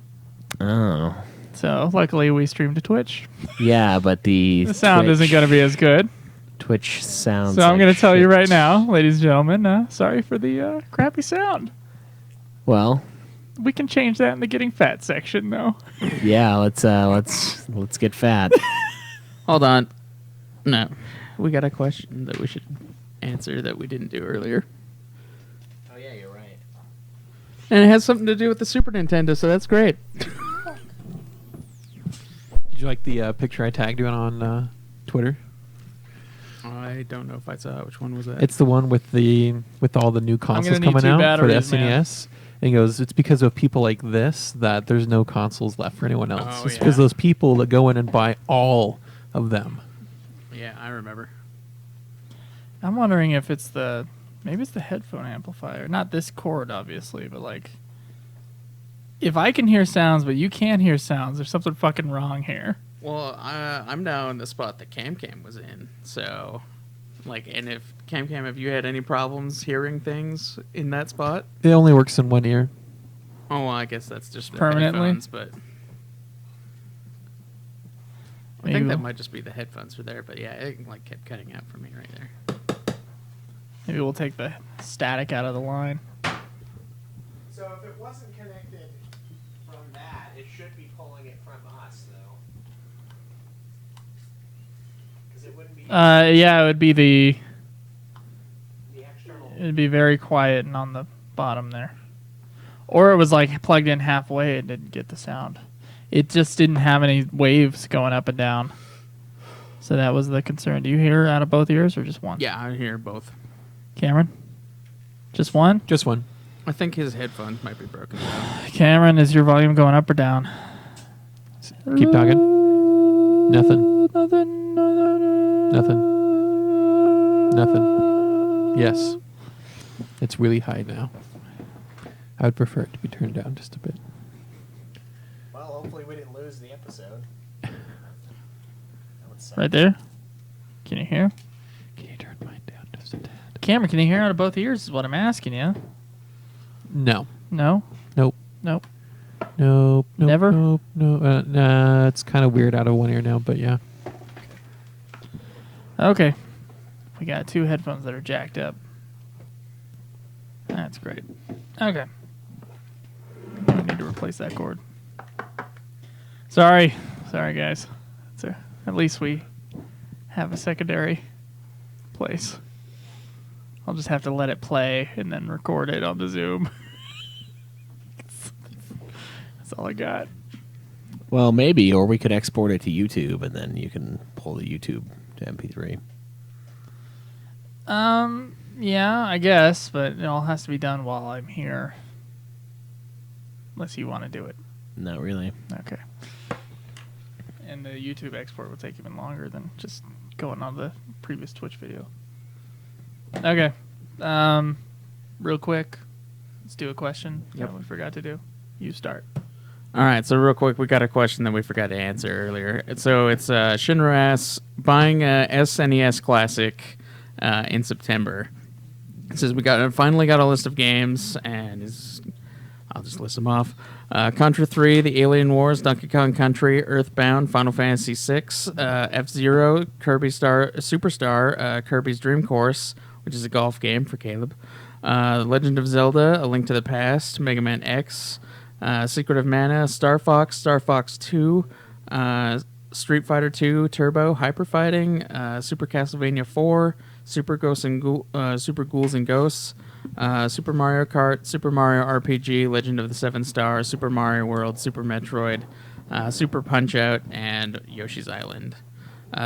Oh, So luckily we streamed to Twitch. yeah, but the sound isn't going to be as good. Twitch sounds. So I'm like going to tell you shit. right now, ladies and gentlemen, sorry for the crappy sound. Well, We can change that in the getting fat section though. yeah, let's get fat. Hold on. No. We got a question that we should answer that we didn't do earlier. Oh yeah, you're right. And it has something to do with the Super Nintendo, so that's great. Did you like the picture I tagged you on Twitter? I don't know if I saw it. Which one was that? It's the one with all the new consoles need coming 2 out for the batteries, man. SNES. And he goes, it's because of people like this that there's no consoles left for anyone else. Oh, It's yeah. because of those people that go in and buy all of them. Yeah, I remember. I'm wondering if it's maybe it's the headphone amplifier. Not this cord, obviously, but like, if I can hear sounds but you can't hear sounds, there's something fucking wrong here. Well, I'm now in the spot that CamCam was in, so, like, and if CamCam, have you had any problems hearing things in that spot? It only works in one ear. Oh, well, I guess that's just the Permanently? headphones, but I Maybe think that we'll- might just be the headphones for there. But yeah, it like kept cutting out for me right there. Maybe we'll take the static out of the line. So if it wasn't connected from that, it should be pulling it from us, though. Yeah, it would be it'd be very quiet and on the bottom there. Or it was like plugged in halfway and didn't get the sound. It just didn't have any waves going up and down. So that was the concern. Do you hear out of both ears or just one? Yeah, I hear both. Cameron? Just one? Just one. I think his headphones might be broken down. Cameron, is your volume going up or down? Keep talking. Nothing. Nothing. Yes. It's really high now. I would prefer it to be turned down just a bit. Well, hopefully we didn't lose the episode. Right there? Can you hear? Can you turn mine down just a tad? Cameron, can you hear out of both ears is what I'm asking you. No. No? Nope. Nope. Nope. Nope. Never? Nope. No. Nah, it's kind of weird out of one ear now, but yeah. Okay. We got 2 headphones that are jacked up. That's great. Okay. I need to replace that cord. Sorry. Sorry, guys. At least we have a secondary place. I'll just have to let it play and then record it on the Zoom. That's all I got. Well, maybe, or we could export it to YouTube, and then you can pull the YouTube to MP3. Yeah, I guess, but it all has to be done while I'm here. Unless you want to do it. Not really. Okay. And the YouTube export will take even longer than just going on the previous Twitch video. Okay. Real quick, let's do a question that we forgot to do. You start. All right, so real quick, we got a question that we forgot to answer earlier. So it's Shinra asks, buying a SNES Classic in September. It says finally got a list of games, and I'll just list them off. Contra 3, The Alien Wars, Donkey Kong Country, Earthbound, Final Fantasy VI, F-Zero, Kirby Superstar, Kirby's Dream Course, which is a golf game for Caleb, Legend of Zelda, A Link to the Past, Mega Man X, Secret of Mana, Star Fox 2, Street Fighter 2, Turbo, Hyper Fighting, Super Castlevania 4, Super Ghouls and Ghosts, Super Mario Kart, Super Mario RPG, Legend of the Seven Stars, Super Mario World, Super Metroid, Super Punch-Out, and Yoshi's Island.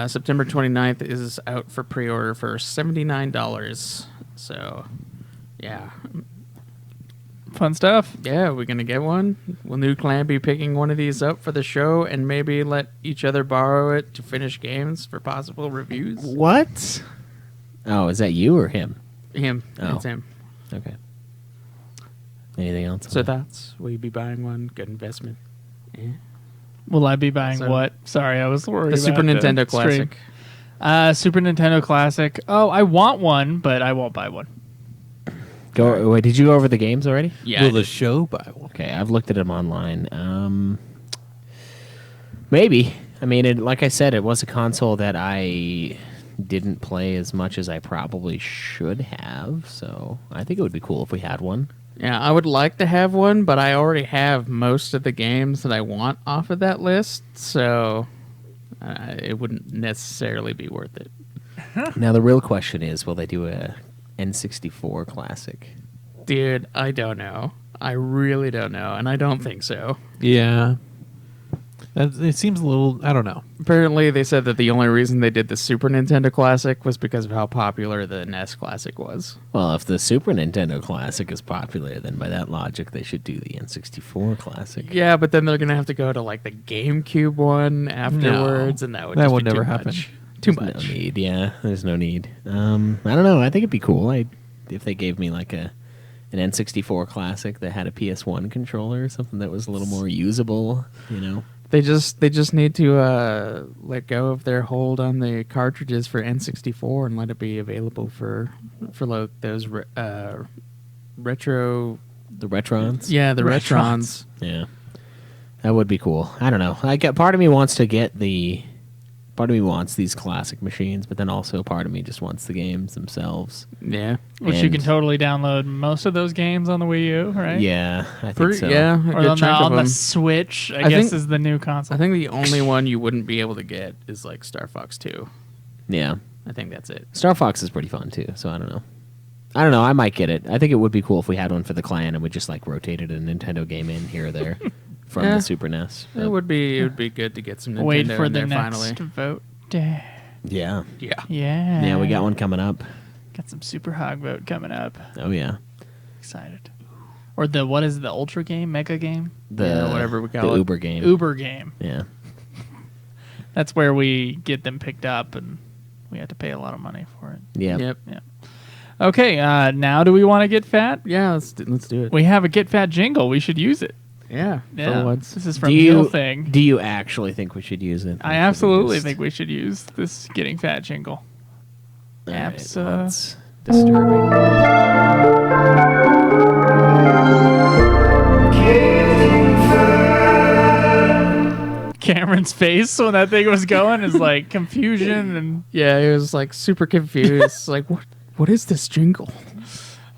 September 29th is out for pre-order for $79. So, yeah. Fun stuff. Yeah, we're going to get one. Will New Clan be picking one of these up for the show and maybe let each other borrow it to finish games for possible reviews? What? Oh, is that you or him? Him. Oh. It's him. Okay. Anything else? So thoughts? Will you be buying one? Good investment. Yeah. Will I be buying what? Sorry, I was worried The Super about Nintendo stream. Classic. Super Nintendo Classic. Oh, I want one, but I won't buy one. Wait, did you go over the games already? Yeah. Will the show buy one? Okay, I've looked at them online. Maybe. I mean, like I said, it was a console that I didn't play as much as I probably should have, so I think it would be cool if we had one. Yeah, I would like to have one, but I already have most of the games that I want off of that list, so it wouldn't necessarily be worth it. Now, the real question is, will they do a N64 Classic? Dude, I don't know. I really don't know, and I don't think so. Yeah. It seems a little, I don't know. Apparently, they said that the only reason they did the Super Nintendo Classic was because of how popular the NES Classic was. Well, if the Super Nintendo Classic is popular, then by that logic, they should do the N64 Classic. Yeah, but then they're going to have to go to, like, the GameCube one afterwards, and that would just be never too happen. much. Too There's much. No need, yeah. There's no need. I don't know. I think it'd be cool if they gave me, like, an N64 Classic that had a PS1 controller, something that was a little more usable, you know? They just need to let go of their hold on the cartridges for N64 and let it be available for like those retro. The Retrons? Yeah, the Retrons. Yeah. That would be cool. I don't know. Part of me wants to get part of me wants these classic machines, but then also part of me just wants the games themselves. Yeah. Which you can totally download most of those games on the Wii U, right? Yeah, I think so. Yeah, Or on the Switch, I guess, is the new console. I think the only one you wouldn't be able to get is like Star Fox 2. Yeah. I think that's it. Star Fox is pretty fun too, so I don't know. I might get it. I think it would be cool if we had one for the clan and we just like rotated a Nintendo game in here or there from Yeah. the Super NES. It would be good to get some Nintendo Wait for in the there next finally. vote. Yeah. Yeah. Yeah. Yeah, we got one coming up. Got some Super Hog vote coming up. Oh yeah. Excited. Or what is the Ultra game? Mega game? The Yeah, whatever we call the it. Uber game. Uber game. Yeah. That's where we get them picked up and we have to pay a lot of money for it. Yeah. Yep. Yeah. Okay, now do we want to get fat? Yeah, let's do it. We have a get fat jingle. We should use it. Yeah. Yeah. For once. This is from Do Heel you Thing. do you actually think we should use it? I absolutely think we should use this getting fat jingle. That's That's disturbing. Cameron's face when that thing was going is like confusion and Yeah, it was like super confused. Like, what is this jingle?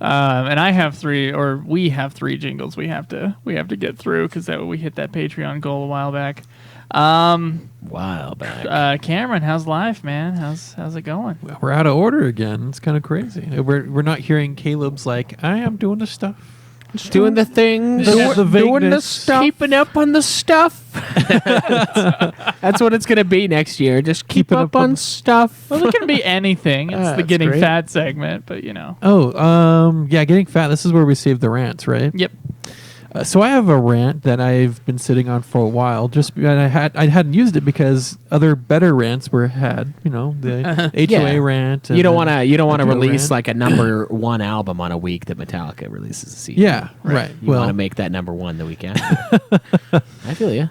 and I have we have three jingles we have to get through because we hit that Patreon goal a while back. While back. Cameron, how's life, man? How's it going? We're out of order again. It's kind of crazy. We're not hearing Caleb's like, I am doing the stuff. Doing the things, The doing the vagueness. stuff, keeping up on the stuff. That's what it's gonna be next year. Just keep Keeping up up on on- stuff. Well, it can be anything. It's the that's getting great. fat segment, but you know. Oh, yeah, getting fat. This is where we save the rants, right? Yep. So I have a rant that I've been sitting on for a while. And I hadn't used it because other better rants had. You know, the HOA Yeah. rant. You don't want to. You don't want to Nintendo release rant. like a number one album on a week that Metallica releases a CD. Yeah, right. You Well, want to make that number one the week after. I feel you.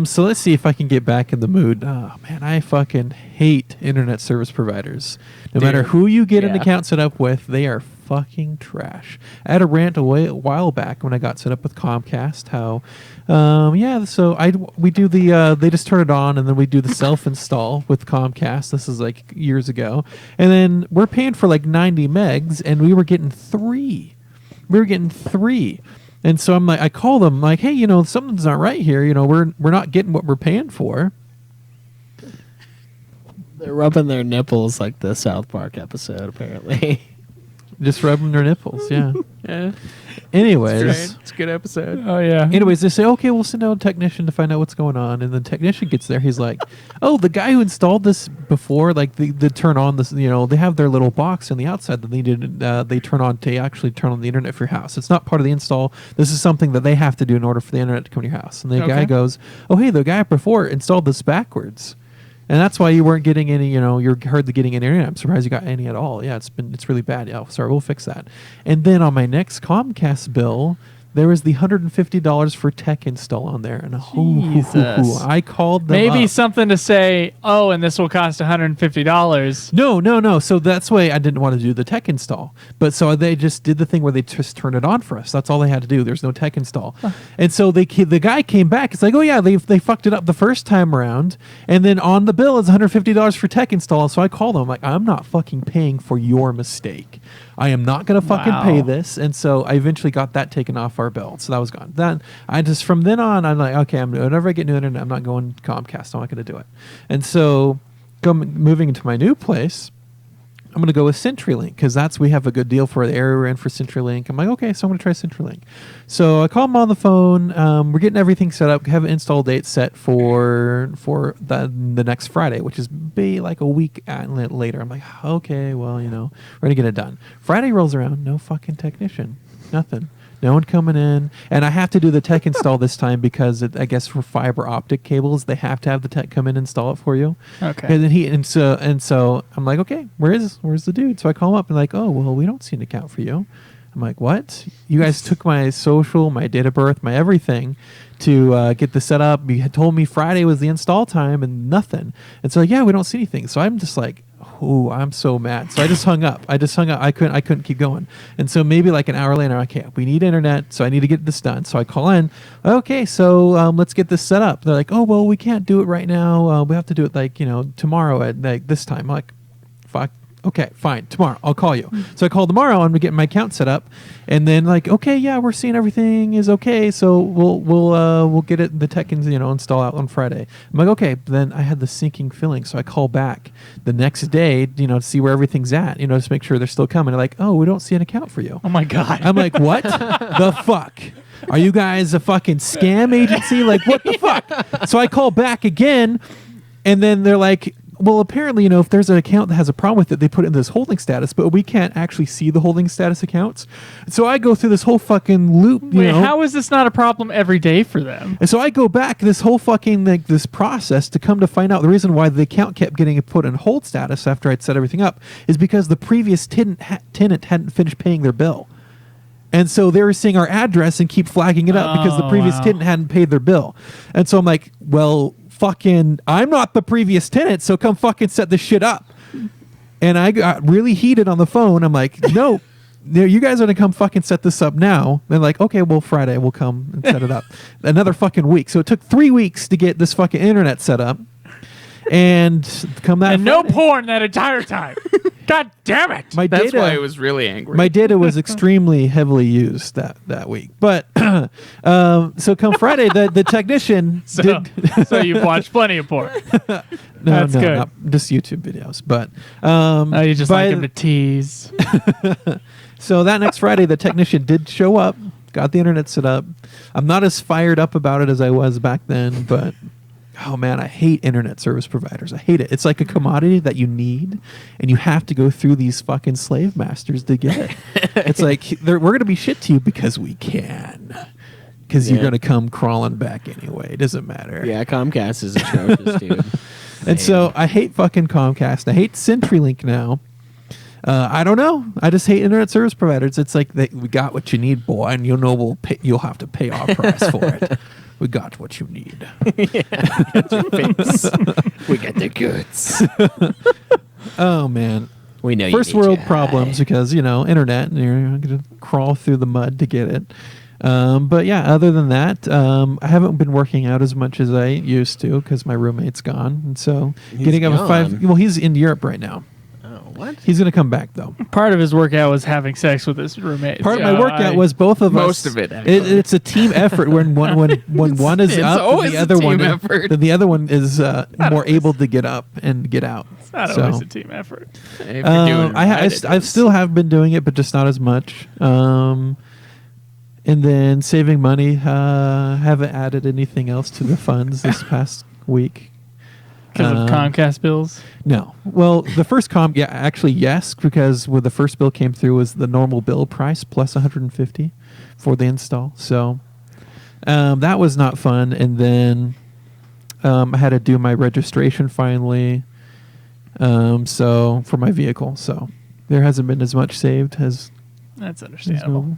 So let's see if I can get back in the mood. Oh man, I fucking hate internet service providers. No matter who you get an Yeah. account set up with, they are fucking trash. I had a rant a while back when I got set up with Comcast. How, so we do the they just turn it on and then we do the self install with Comcast. This is like years ago, and then we're paying for like 90 megs, and we were getting 3. We were getting 3. And so I'm like, I call them like, hey, something's not right here. We're not getting what we're paying for. They're rubbing their nipples like the South Park episode. Apparently. Just rubbing their nipples, yeah. Yeah. Anyways, It's a good episode. Oh yeah. anyways, they say, okay, we'll send out a technician to find out what's going on. And the technician gets there. He's like, oh, the guy who installed this before, like they turn on this, they have their little box on the outside that they turn on to actually turn on the internet for your house. It's not part of the install. This is something that they have to do in order for the internet to come to your house. And the guy Okay. goes, oh, hey, the guy before installed this backwards. And that's why you weren't getting any, you're hardly getting any internet. I'm surprised you got any at all. Yeah, it's really bad. Yeah, sorry, we'll fix that. And then on my next Comcast bill, there was the $150 for tech install on there. And Jesus. I called them Maybe up. something to say, oh, and this will cost $150. No. So that's why I didn't want to do the tech install. But so they just did the thing where they just turned it on for us. That's all they had to do. There's no tech install. And so the guy came back. It's like, oh yeah, they fucked it up the first time around. And then on the bill is $150 for tech install. So I called them like, I'm not fucking paying for your mistake. I am not going to fucking Wow. pay this. And so I eventually got that taken off our bill. So that was gone. Then from then on, I'm like, okay, whenever I get new internet, I'm not going Comcast. I'm not going to do it. And so moving into my new place, I'm going to go with CenturyLink because we have a good deal for the area we're in for CenturyLink. I'm like, okay, so I'm going to try CenturyLink. So I call them on the phone. We're getting everything set up. Have an install date set for the next Friday, which is like a week later. I'm like, okay, well, we're going to get it done. Friday rolls around, no fucking technician, nothing. No one coming in, and I have to do the tech install this time because I guess for fiber optic cables they have to have the tech come in and install it for you. Okay. And then so I'm like, okay, where's the dude? So I call him up and like, oh well, we don't see an account for you. I'm like, what? You guys took my social, my date of birth, my everything to get this set up. You had told me Friday was the install time and nothing. And so yeah, we don't see anything. So I'm just like, oh, I'm so mad. So I just hung up. I couldn't keep going. And so maybe like an hour later, okay, we need internet, so I need to get this done. So I call in. Okay, so let's get this set up. They're like, oh well, we can't do it right now. We have to do it like tomorrow at like this time. I'm like, fuck. okay, fine, tomorrow I'll call you. So I call tomorrow and we get my account set up, and then like, okay, yeah, we're seeing everything is okay, so we'll get it, the tech can install out on Friday. I'm like, okay. Then I had the sinking feeling, so I call back the next day, to see where everything's at, just make sure they're still coming. They're like, oh, we don't see an account for you. Oh my God. I'm like, what the fuck? Are you guys a fucking scam agency? Like, what the fuck? So I call back again, and then they're like, well, apparently, if there's an account that has a problem with it, they put it in this holding status, but we can't actually see the holding status accounts. So I go through this whole fucking loop. Wait, how is this not a problem every day for them? And so I go back this whole fucking this process to come to find out the reason why the account kept getting put in hold status after I'd set everything up is because the previous tenant hadn't finished paying their bill. And so they were seeing our address and keep flagging it up because the previous tenant hadn't paid their bill. And so I'm like, well, fucking, I'm not the previous tenant, so come fucking set this shit up. And I got really heated on the phone. I'm like, no, you guys are going to come fucking set this up now. They're like, okay, well, Friday we'll come and set it up. Another fucking week. So it took 3 weeks to get this fucking internet set up. And come that And Friday, no porn that entire time. God damn it. That's why I was really angry. My data was extremely heavily used that week. But so come Friday, the technician did. So you've watched plenty of porn. That's no, good. not just YouTube videos. But You just by like him to tease. so that next Friday, the technician did show up, got the internet set up. I'm not as fired up about it as I was back then, but oh man, I hate internet service providers. I hate it. It's like a commodity that you need, and you have to go through these fucking slave masters to get it. It's like we're going to be shit to you because we can. Because you're going to come crawling back anyway. It doesn't matter. Yeah, Comcast is atrocious, dude. And so I hate fucking Comcast. I hate CenturyLink now. I don't know. I just hate internet service providers. It's like we got what you need, boy, and you'll have to pay our price for it. We got what you need. We got the goods. Oh man, We know first you need world to problems because internet, and you're going to crawl through the mud to get it. But yeah, other than that, I haven't been working out as much as I used to because my roommate's gone, and so getting up at 5. Well, he's in Europe right now. What? He's going to come back though. Part of his workout was having sex with his roommate. Part of my workout was both of us. Most of it, actually. It's a team effort when one is it's up, and always the a other team one effort. then the other one is more able to get up and get out. It's not So, always a team effort. If you're doing I still have been doing it, but just not as much. And then saving money. Haven't added anything else to the funds this past week. Because of Comcast bills? No. Well, the first actually yes, because when the first bill came through was the normal bill price plus $150 for the install. So that was not fun. And then I had to do my registration finally. So for my vehicle. So there hasn't been as much saved as That's understandable.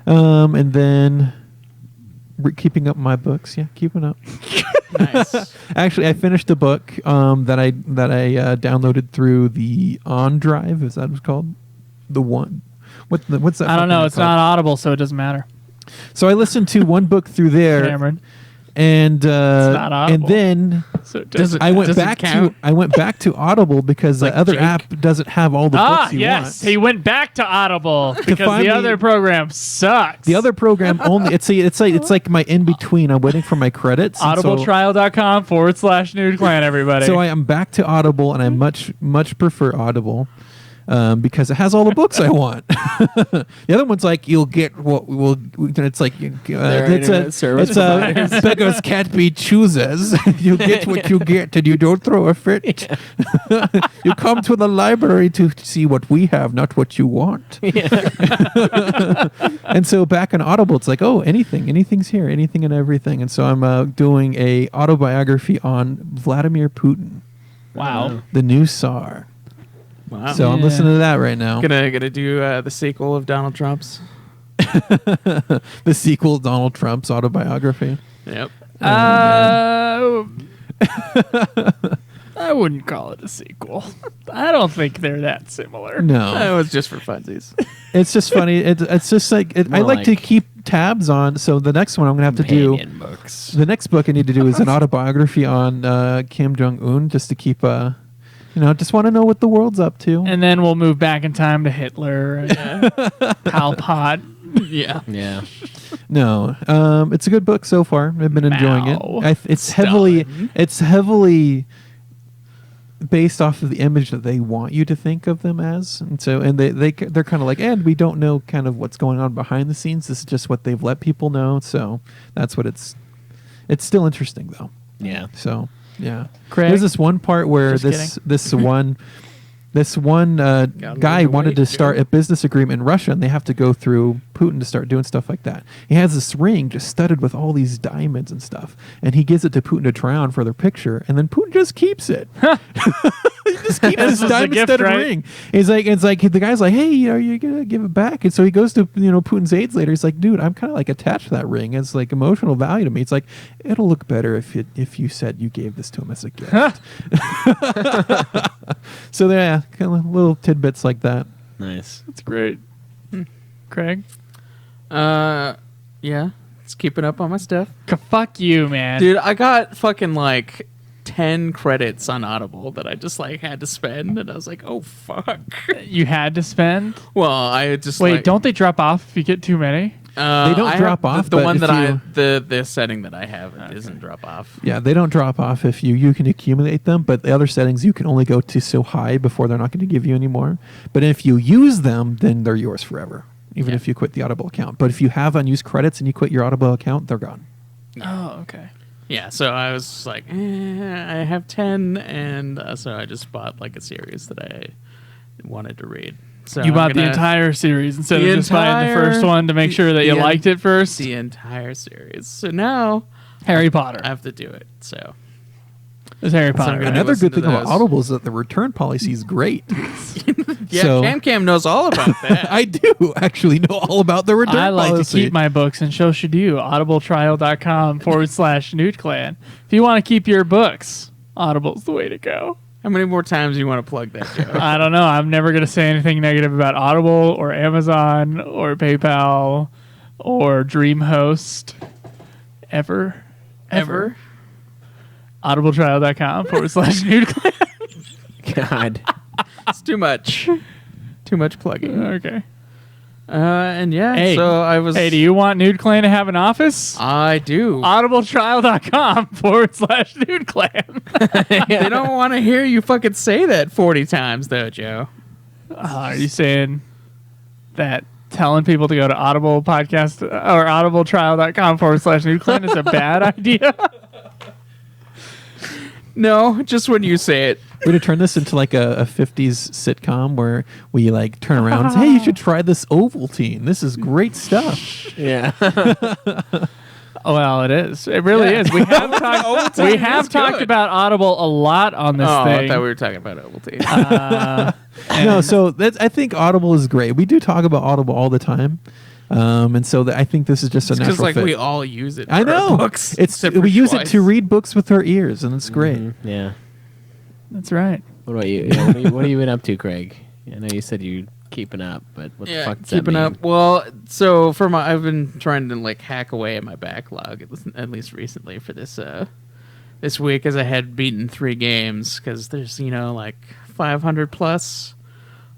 and then keeping up my books. Yeah, keeping up. Nice. Actually, I finished a book that I downloaded through the OnDrive. Is that what it's called? The one. What's that? I don't know. It's called? not Audible, so it doesn't matter. So I listened to one book through there, Cameron. and not Audible. and then So it doesn't I went does it back count? to Audible because the Like other Jake? app doesn't have all the books you yes. want. He went back to Audible because find the the- other program sucks. The other program only it's like my in between. I'm waiting for my credits. and so- Audibletrial.com/Nude Clan, everybody. So I am back to Audible, and I much prefer Audible because it has all the books I want. The other one's like you'll get what will. It's like internet service providers. beggars can't be choosers. You get what you get, and you don't throw a fit. You come to the library to see what we have, not what you want. And so back on Audible, it's like anything's here, anything and everything. And so I'm doing a autobiography on Vladimir Putin, wow. the new Tsar. Wow. So I'm Yeah. listening to that right now. Gonna do the sequel of Donald Trump's. The sequel, Donald Trump's autobiography. Yep. I wouldn't call it a sequel. I don't think they're that similar. No, That was just for funsies. it's just funny. It's just like I More like to like keep tabs on. So the next one I'm gonna have to do. Companion books. The next book I need to do is an autobiography on Kim Jong Un, just to keep Just want to know what the world's up to. And then we'll move back in time to Hitler and Pol Pot. Yeah. Yeah. No, it's a good book so far. I've been enjoying Mao. it. It's heavily based off of the image that they want you to think of them as, and they're kind of like, and we don't know kind of what's going on behind the scenes. This is just what they've let people know. So that's what it's. It's still interesting though. Yeah. So yeah, Craig? there's this one part where Just this one guy wanted to start a business agreement in Russia, and they have to go through Putin to start doing stuff like that. He has this ring just studded with all these diamonds and stuff, and he gives it to Putin to try on for their picture, and then Putin just keeps it. He just keeps this was a diamond gift, studded right? ring. It's like the guy's like, hey, you're gonna give it back, and so he goes to Putin's aides later. He's like, dude, I'm kind of like attached to that ring. It's like emotional value to me. It's like it'll look better if you said you gave this to him as a gift. So yeah, kind of little tidbits like that. Nice. That's great. Craig? Yeah. It's keeping up on my stuff. Fuck you, man. Dude, I got fucking like 10 credits on Audible that I just like had to spend, and I was like, oh fuck. You had to spend? Well, I just Wait, like, don't they drop off if you get too many? They don't I drop have off, The but one if that the setting that I have doesn't drop off. Yeah, they don't drop off if you can accumulate them, but the other settings you can only go to so high before they're not going to give you anymore. But if you use them, then they're yours forever, even if you quit the Audible account. But if you have unused credits and you quit your Audible account, they're gone. Oh, okay. Yeah, so I was just like, I have 10, and so I just bought like a series that I wanted to read. So You I'm bought the gonna- entire series instead the of just buying the first entire- one to make sure that you the liked it first? The entire series. So now Harry Potter. I have to do it. So It's Harry I'm Potter. gonna right? Another listen good to thing about those. Audible is that the return policy is great. yeah, So- Cam knows all about that. I do actually know all about the return I like policy. to keep my books, and so should you. audibletrial.com/NewtClan. If you want to keep your books, Audible's the way to go. How many more times do you want to plug that, Joe? I don't know. I'm never going to say anything negative about Audible or Amazon or PayPal or DreamHost ever. audibletrial.com/NewtClan. God. It's too much. Too much plugging. Okay. And yeah, Hey. so I was. Hey, do you want NewtClan to have an office? I do. audibletrial.com/NewtClan. They don't want to hear you fucking say that 40 times, though, Joe. Are you saying that telling people to go to Audible podcast or audibletrial.com/NewtClan is a bad idea? No, just when you say it. We're going to turn this into like a 50s sitcom where we like turn around and say, hey, you should try this Ovaltine. This is great stuff. Yeah. Well, it is. It really is. We have talked. We have talked good. about Audible a lot on this Oh, thing. I thought we were talking about Ovaltine. No, so I think Audible is great. We do talk about Audible all the time. And so I think this is just a Because natural like fit. we all use it. For I know. our books. except for We use it Schweiss. to read books with our ears, and it's great. Yeah. That's right. What about you? Yeah, what have you been up to, Craig? I know you said you're keeping up, but what the Yeah, fuck does keeping that mean? up. Well, so for I've been trying to like hack away at my backlog at least recently for this this week, as I had beaten 3 games because there's like 500 plus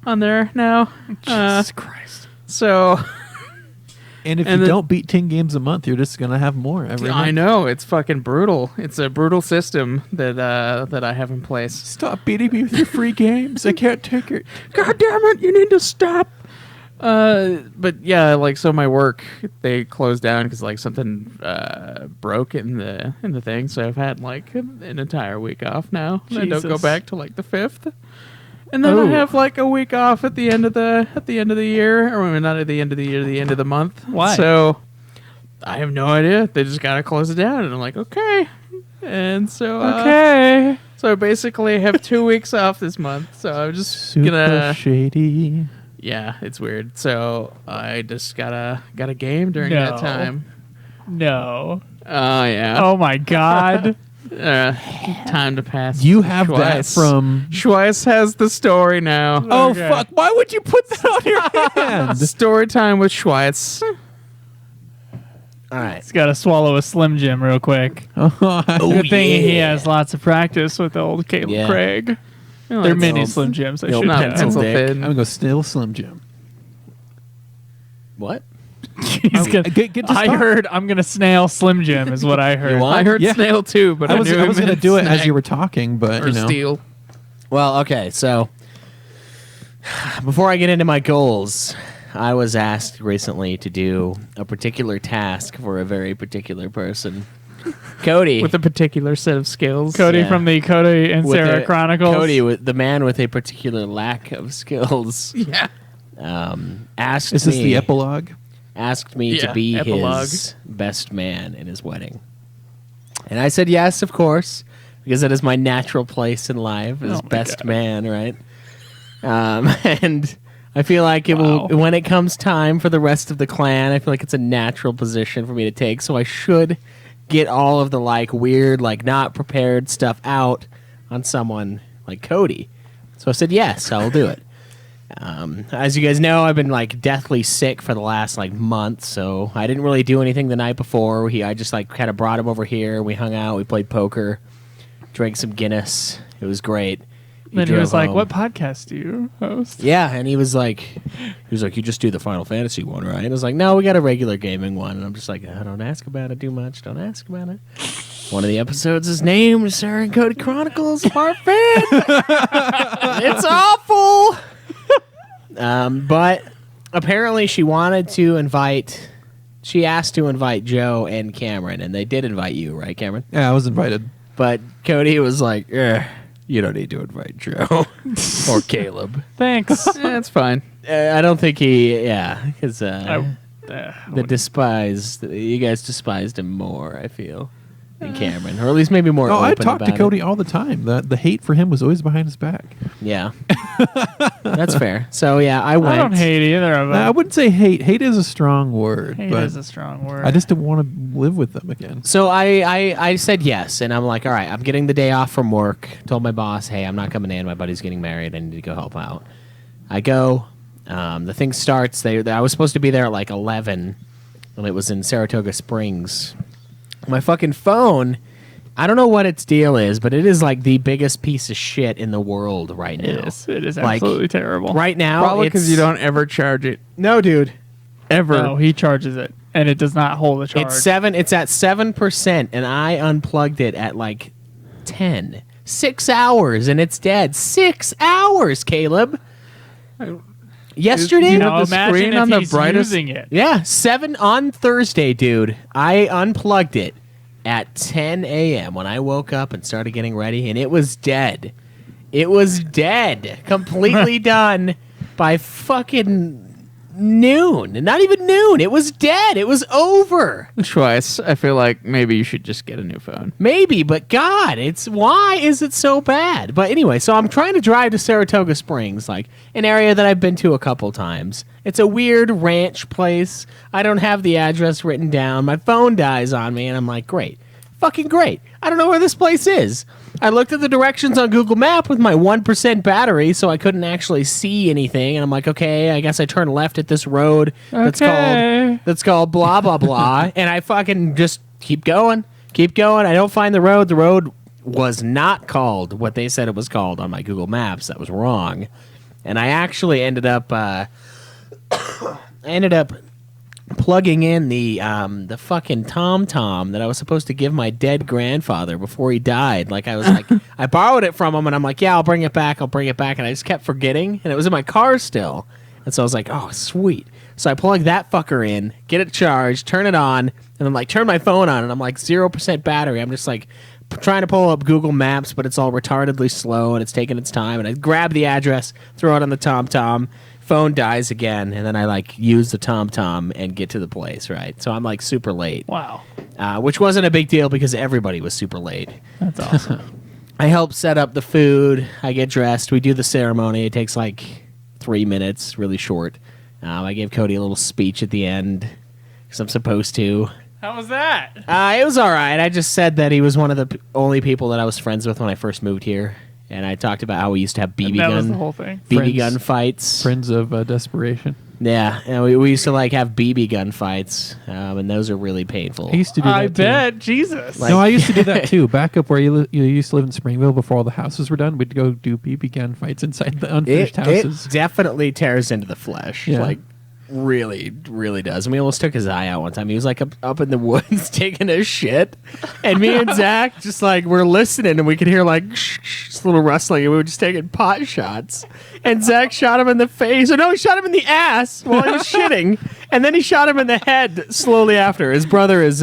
on there now. Jesus Christ. So And if And you the- don't beat 10 games a month, you're just going to have more every month. I know it's fucking brutal. It's a brutal system that I have in place. Stop beating me with your free games. I can't take it. God damn it! You need to stop. But yeah, like so my work they closed down because like something broke in the thing. So I've had like an entire week off now. I don't go Jesus. back to like the 5th, and then Ooh. I have like a week off at the end of the year, or not at the end of the year, the end of the month. Why? So I have no idea. They just gotta close it down, and I'm like, okay. And so Okay. so I basically have 2 weeks off this month. So I'm just Super gonna. shady. Yeah, it's weird. So I just got a game during No. that time. No. Oh yeah. Oh my God. Time to pass. You have that Schweiss. from... Schweiss has the story now. Oh, Okay. fuck. Why would you put that on your hand? Story time with Schweiss. All right. He's got to swallow a Slim Jim real quick. Good thing he has lots of practice with old Caleb Yeah. Craig. They're that's mini old- Slim Jims. I the old should not know. pencil pencil dick. thin. I'm gonna go still Slim Jim. What? He's gonna, Get to I start. heard I'm gonna snail Slim Jim is what I heard. want? I heard Yeah. snail too, but I was knew I it was gonna meant do it as snack you were talking, but or you know. steal. Well, okay, so before I get into my goals, I was asked recently to do a particular task for a very particular person. Cody. With a particular set of skills. Cody Yeah. from the Cody and with Sarah a- Chronicles. Cody, with the man with a particular lack of skills, Yeah. asked Is this me the epilogue? asked me to Yeah, be epilogue. his best man in his wedding. And I said yes, of course, because that is my natural place in life as Oh my best God. man, right? And I feel like it Wow. will, when it comes time for the rest of the clan, I feel like it's a natural position for me to take. So I should get all of the like weird, like not prepared stuff out on someone like Cody. So I said yes, I'll do it. As you guys know, I've been like deathly sick for the last like month, so I didn't really do anything the night before. I just like kind of brought him over here. We hung out, we played poker, drank some Guinness. It was great. Then he drove was like, home. "What podcast do you host?" Yeah, and he was like, you just do the Final Fantasy one, right? And I was like, no, we got a regular gaming one. And I'm just like, don't ask about it too much. Don't ask about it. One of the episodes is named Sarah and Cody Chronicles Part 5. It's awful. But apparently she asked to invite Joe and Cameron, and they did invite you, right, Cameron? Yeah, I was invited. But Cody was like, you don't need to invite Joe or Caleb. Thanks. That's fine. I don't think because I you guys despised him more, I feel, than Cameron, or at least maybe more. Oh, I open talked to about Cody it. all the time. The hate for him was always behind his back. Yeah, that's fair. So yeah, I went. I don't hate either of them. I wouldn't say hate. Hate is a strong word, Hate but is a strong word. I just didn't want to live with them again. So I said yes, and I'm like, all right, I'm getting the day off from work. Told my boss, hey, I'm not coming in. My buddy's getting married. I need to go help out. I go. The thing starts. I was supposed to be there at like 11, and it was in Saratoga Springs. My fucking phone. I don't know what its deal is, but it is like the biggest piece of shit in the world right now. It is Like, absolutely terrible. Right now, Probably because it's- you don't ever charge it. No, dude. Ever. No, he charges it, and it does not hold a charge. It's at 7%, and I unplugged it at like 10. 6 hours, and it's dead. 6 hours, Caleb. Yesterday, you Now have the imagine screen if on the he's brightest- using it. yeah, 7 on Thursday, dude. I unplugged it at 10 a.m. when I woke up and started getting ready, and it was dead. It was dead, completely done by fucking noon. Not even noon. It was dead. It was over. Twice. I feel like maybe you should just get a new phone. Maybe, but God, why is it so bad? But anyway, so I'm trying to drive to Saratoga Springs, like an area that I've been to a couple times. It's a weird ranch place. I don't have the address written down. My phone dies on me, and I'm like, great. Fucking great. I don't know where this place is. I looked at the directions on Google Map with my 1% battery, so I couldn't actually see anything. And I'm like, okay, I guess I turn left at this road Okay. that's called blah blah blah. And I fucking just keep going. I don't find the road. The road was not called what they said it was called on my Google Maps. That was wrong. And I actually ended up plugging in the fucking TomTom that I was supposed to give my dead grandfather before he died. Like I was like, I borrowed it from him, and I'm like, yeah, I'll bring it back, and I just kept forgetting, and it was in my car still, and so I was like, oh, sweet. So I plug that fucker in, get it charged, turn it on, and then like turn my phone on, and I'm like 0% battery. I'm just like trying to pull up Google Maps, but it's all retardedly slow, and it's taking its time, and I grab the address, throw it on the TomTom. Phone dies again, and then I like use the TomTom and get to the place, right? So I'm like super late, Wow. which wasn't a big deal because everybody was super late. That's awesome. I help set up the food. I get dressed. We do the ceremony. It takes like 3 minutes, really short. I gave Cody a little speech at the end because I'm supposed to. How was that? It was all right. I just said that he was one of the only people that I was friends with when I first moved here. And I talked about how we used to have BB That was the gun whole thing. BB Friends. gun fights. Friends of desperation. Yeah, and we used to like have BB gun fights, and those are really painful. I used to do that I too. bet. Jesus. Like- No, I used to do that too. Back up where you used to live in Springville before all the houses were done, we'd go do BB gun fights inside the unfinished houses. It definitely tears into the flesh. Yeah. Like, really, really does. And we almost took his eye out one time. He was like up in the woods taking a shit. And me and Zach just like, we're listening and we could hear like this little rustling and we were just taking pot shots. And Zach shot him in the face. Or no, he shot him in the ass while he was shitting. And then he shot him in the head slowly after. His brother's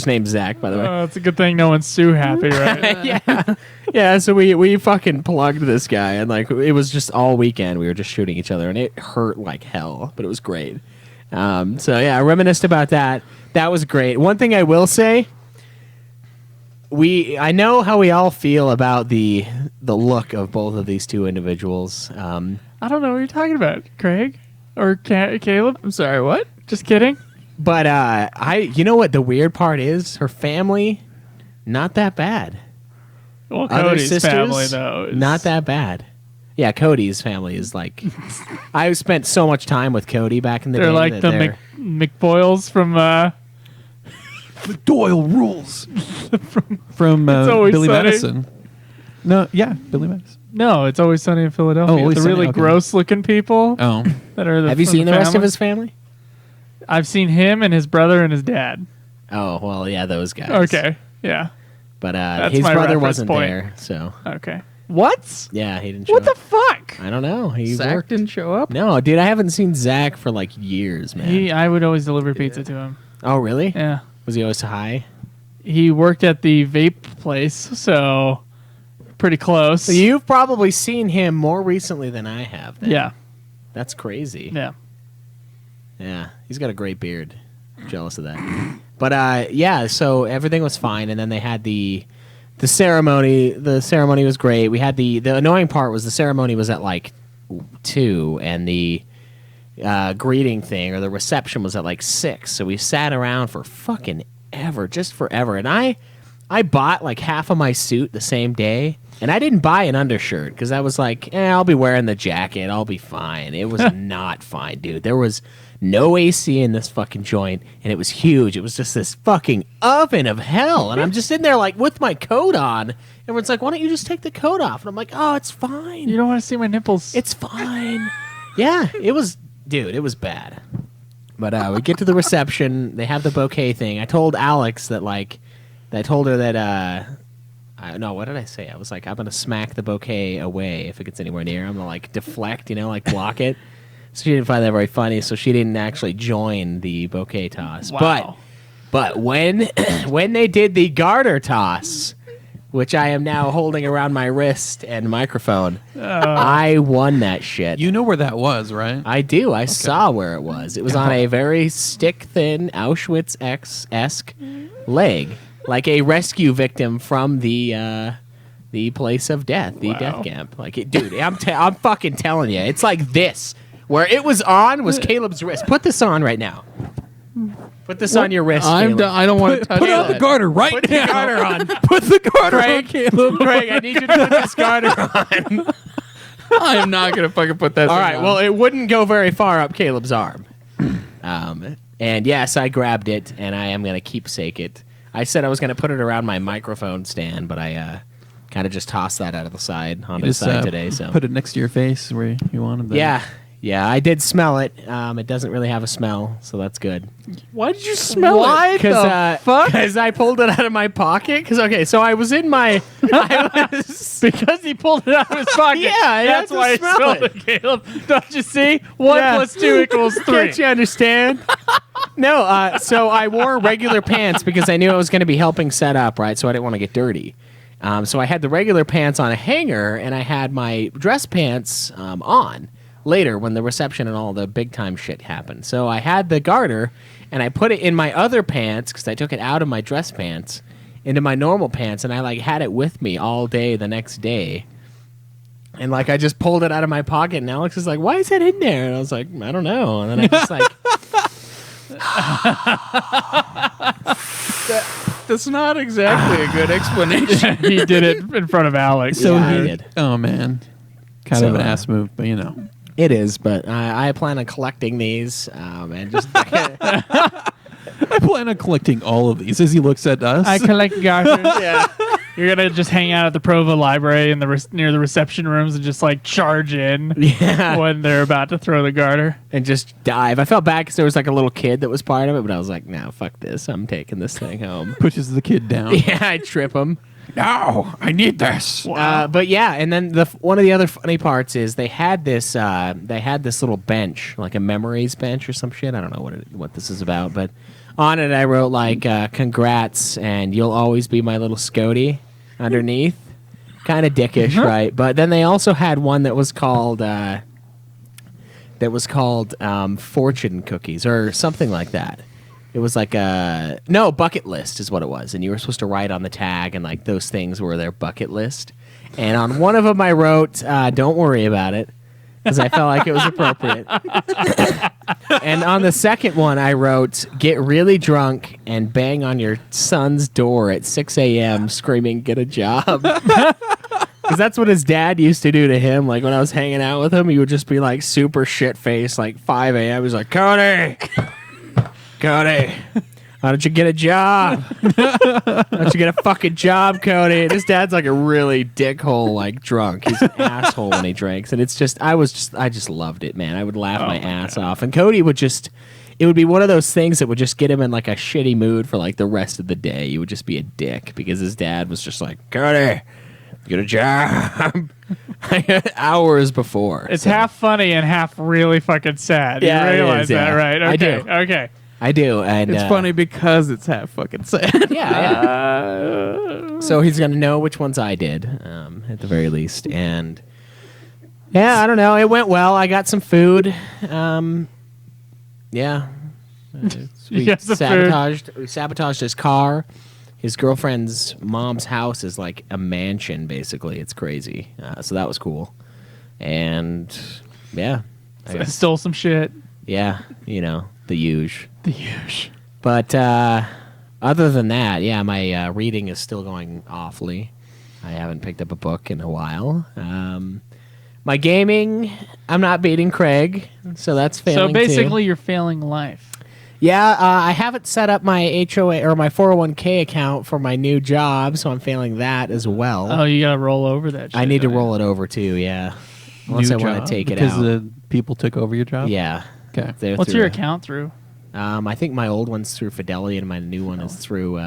name's Zach, by the way. It's a good thing no one's too happy, right? Yeah, so we fucking plugged this guy, and like it was just all weekend we were just shooting each other, and it hurt like hell, but it was great. So yeah, I reminisced about that. That was great. One thing I will say, I know how we all feel about the look of both of these two individuals. I don't know what you're talking about, Craig or Caleb. I'm sorry, what? Just kidding. But you know what the weird part is? Her family, not that bad. Well, Other Cody's sisters, family though, is not that bad. Yeah, Cody's family is like. I spent so much time with Cody back in the day. They're like that the they're- McBoyles from. Doyle rules from Always Billy Sunny. Madison. No, yeah, Billy Madison. No, it's Always Sunny in Philadelphia. Always the Sunny, really okay. gross-looking people Oh, that are. Have you from seen the rest of family. his family? I've seen him and his brother and his dad. Oh well, yeah, those guys. Okay, yeah, but That's his my brother reference wasn't point. there, so okay. What? yeah, he didn't show What the up. fuck? I don't know. He Zach worked. didn't show up? No, dude, I haven't seen Zach for like years, man. I would always deliver pizza to him. Oh really? Yeah. Was he always high? He worked at the vape place, so pretty close. So you've probably seen him more recently than I have. Then. Yeah. That's crazy. Yeah. Yeah, he's got a great beard. Jealous of that. But yeah, so everything was fine, and then they had the ceremony. The ceremony was great. We had the annoying part was the ceremony was at like 2, and the greeting thing or the reception was at like 6. So we sat around for fucking ever, just forever. And I bought like half of my suit the same day. And I didn't buy an undershirt because I was like, I'll be wearing the jacket. I'll be fine. It was not fine, dude. There was no AC in this fucking joint, and it was huge. It was just this fucking oven of hell. And I'm just in there like with my coat on. Everyone's like, why don't you just take the coat off? And I'm like, oh, it's fine. You don't want to see my nipples. It's fine. Yeah, it was, dude, it was bad. But we get to the reception. They have the bouquet thing. I told Alex that, like, I told her that, no, what did I say? I was like, I'm going to smack the bouquet away if it gets anywhere near. I'm going to, like, deflect, like, block it. So she didn't find that very funny, so she didn't actually join the bouquet toss. Wow. But when they did the garter toss, which I am now holding around my wrist and microphone, I won that shit. you know where that was, right? I do. I saw where it was. It was on a very stick-thin Auschwitz-esque leg, like a rescue victim from the place of death, the death camp. Like, dude, I'm fucking telling you, it's like this. Where it was on was Caleb's wrist. Put this on right now. Put this on your wrist, Caleb. I don't want to touch Put on that. the garter right Put now. the garter on. Put the garter on, Craig, Caleb. Craig, I need you to put this garter on. I am not going to fucking put that All thing right, on. well, it wouldn't go very far up Caleb's arm. And yes, I grabbed it, and I am going to keepsake it. I said I was going to put it around my microphone stand, but I kind of just tossed that out of the side, onto the Just side today. So put it next to your face where you wanted that. Yeah, I did smell it. It doesn't really have a smell, so that's good. Why did you smell it? Because I pulled it out of my pocket. Because so I was in my. Because he pulled it out of his pocket. Yeah, I that's had to why he smell smelled it. it, Caleb. Don't you see? 1 Yeah. plus 2 equals 3. Can't you understand? No, so I wore regular pants because I knew I was going to be helping set up, right? So I didn't want to get dirty. So I had the regular pants on a hanger, and I had my dress pants on later when the reception and all the big time shit happened. So I had the garter, and I put it in my other pants because I took it out of my dress pants into my normal pants, and I like had it with me all day the next day. And like I just pulled it out of my pocket, and Alex is like, "Why is that in there?" And I was like, "I don't know." And then I just like. That's not exactly a good explanation. He did it in front of Alex. So Yeah, I he did. Oh man, kind So, of an ass move, but It is, but I plan on collecting these and just. I plan on collecting all of these as he looks at us. I collect garters. yeah. You're gonna just hang out at the Provo Library in the near the reception rooms and just like charge in Yeah. when they're about to throw the garter. And just dive. I felt bad because there was like a little kid that was part of it, but I was like, no, fuck this. I'm taking this thing home. Pushes the kid down. Yeah, I trip him. No, I need this. But yeah, and then one of the other funny parts is they had this little bench, like a memories bench or some shit. I don't know what this is about, but on it I wrote like congrats and you'll always be my little Scody underneath. Kind of dickish, right? But then they also had one that was called fortune cookies or something like that. It was like bucket list is what it was. And you were supposed to write on the tag and like those things were their bucket list. And on one of them I wrote, don't worry about it because I felt like it was appropriate. And on the second one I wrote, get really drunk and bang on your son's door at 6 a.m. screaming, get a job. Because that's what his dad used to do to him. Like when I was hanging out with him, he would just be like super shit-faced, like 5 a.m. He's like, Cody, why don't you get a job? Why don't you get a fucking job, Cody? And his dad's like a really dickhole, like drunk. He's an asshole when he drinks. And it's just, I just loved it, man. I would laugh my ass off. And Cody would just, it would be one of those things that would just get him in like a shitty mood for like the rest of the day. He would just be a dick because his dad was just like, Cody, get a job. Hours before. It's half funny and half really fucking sad. Yeah, you it realize is, yeah. that, right? Okay. I do. Okay. I do. And It's funny because it's half fucking sad. Yeah. So he's going to know which ones I did, at the very least. And yeah, I don't know. It went well. I got some food. Yeah. We got some sabotaged his car. His girlfriend's mom's house is like a mansion, basically. It's crazy. So that was cool. And yeah. I stole some shit. Yeah, you know, the huge. The huge. But other than that, yeah, my reading is still going awfully. I haven't picked up a book in a while. My gaming, I'm not beating Craig, so that's failing So basically, too. you're failing life. Yeah, I haven't set up my HOA or my 401k account for my new job, so I'm failing that as well. Oh, you gotta roll over that shit. I need to don't you? roll it over too, yeah. Unless I want to take it because out. the people took over your job. Yeah. Okay. They're What's through- your account through? I think my old one's through Fidelity and my new one is through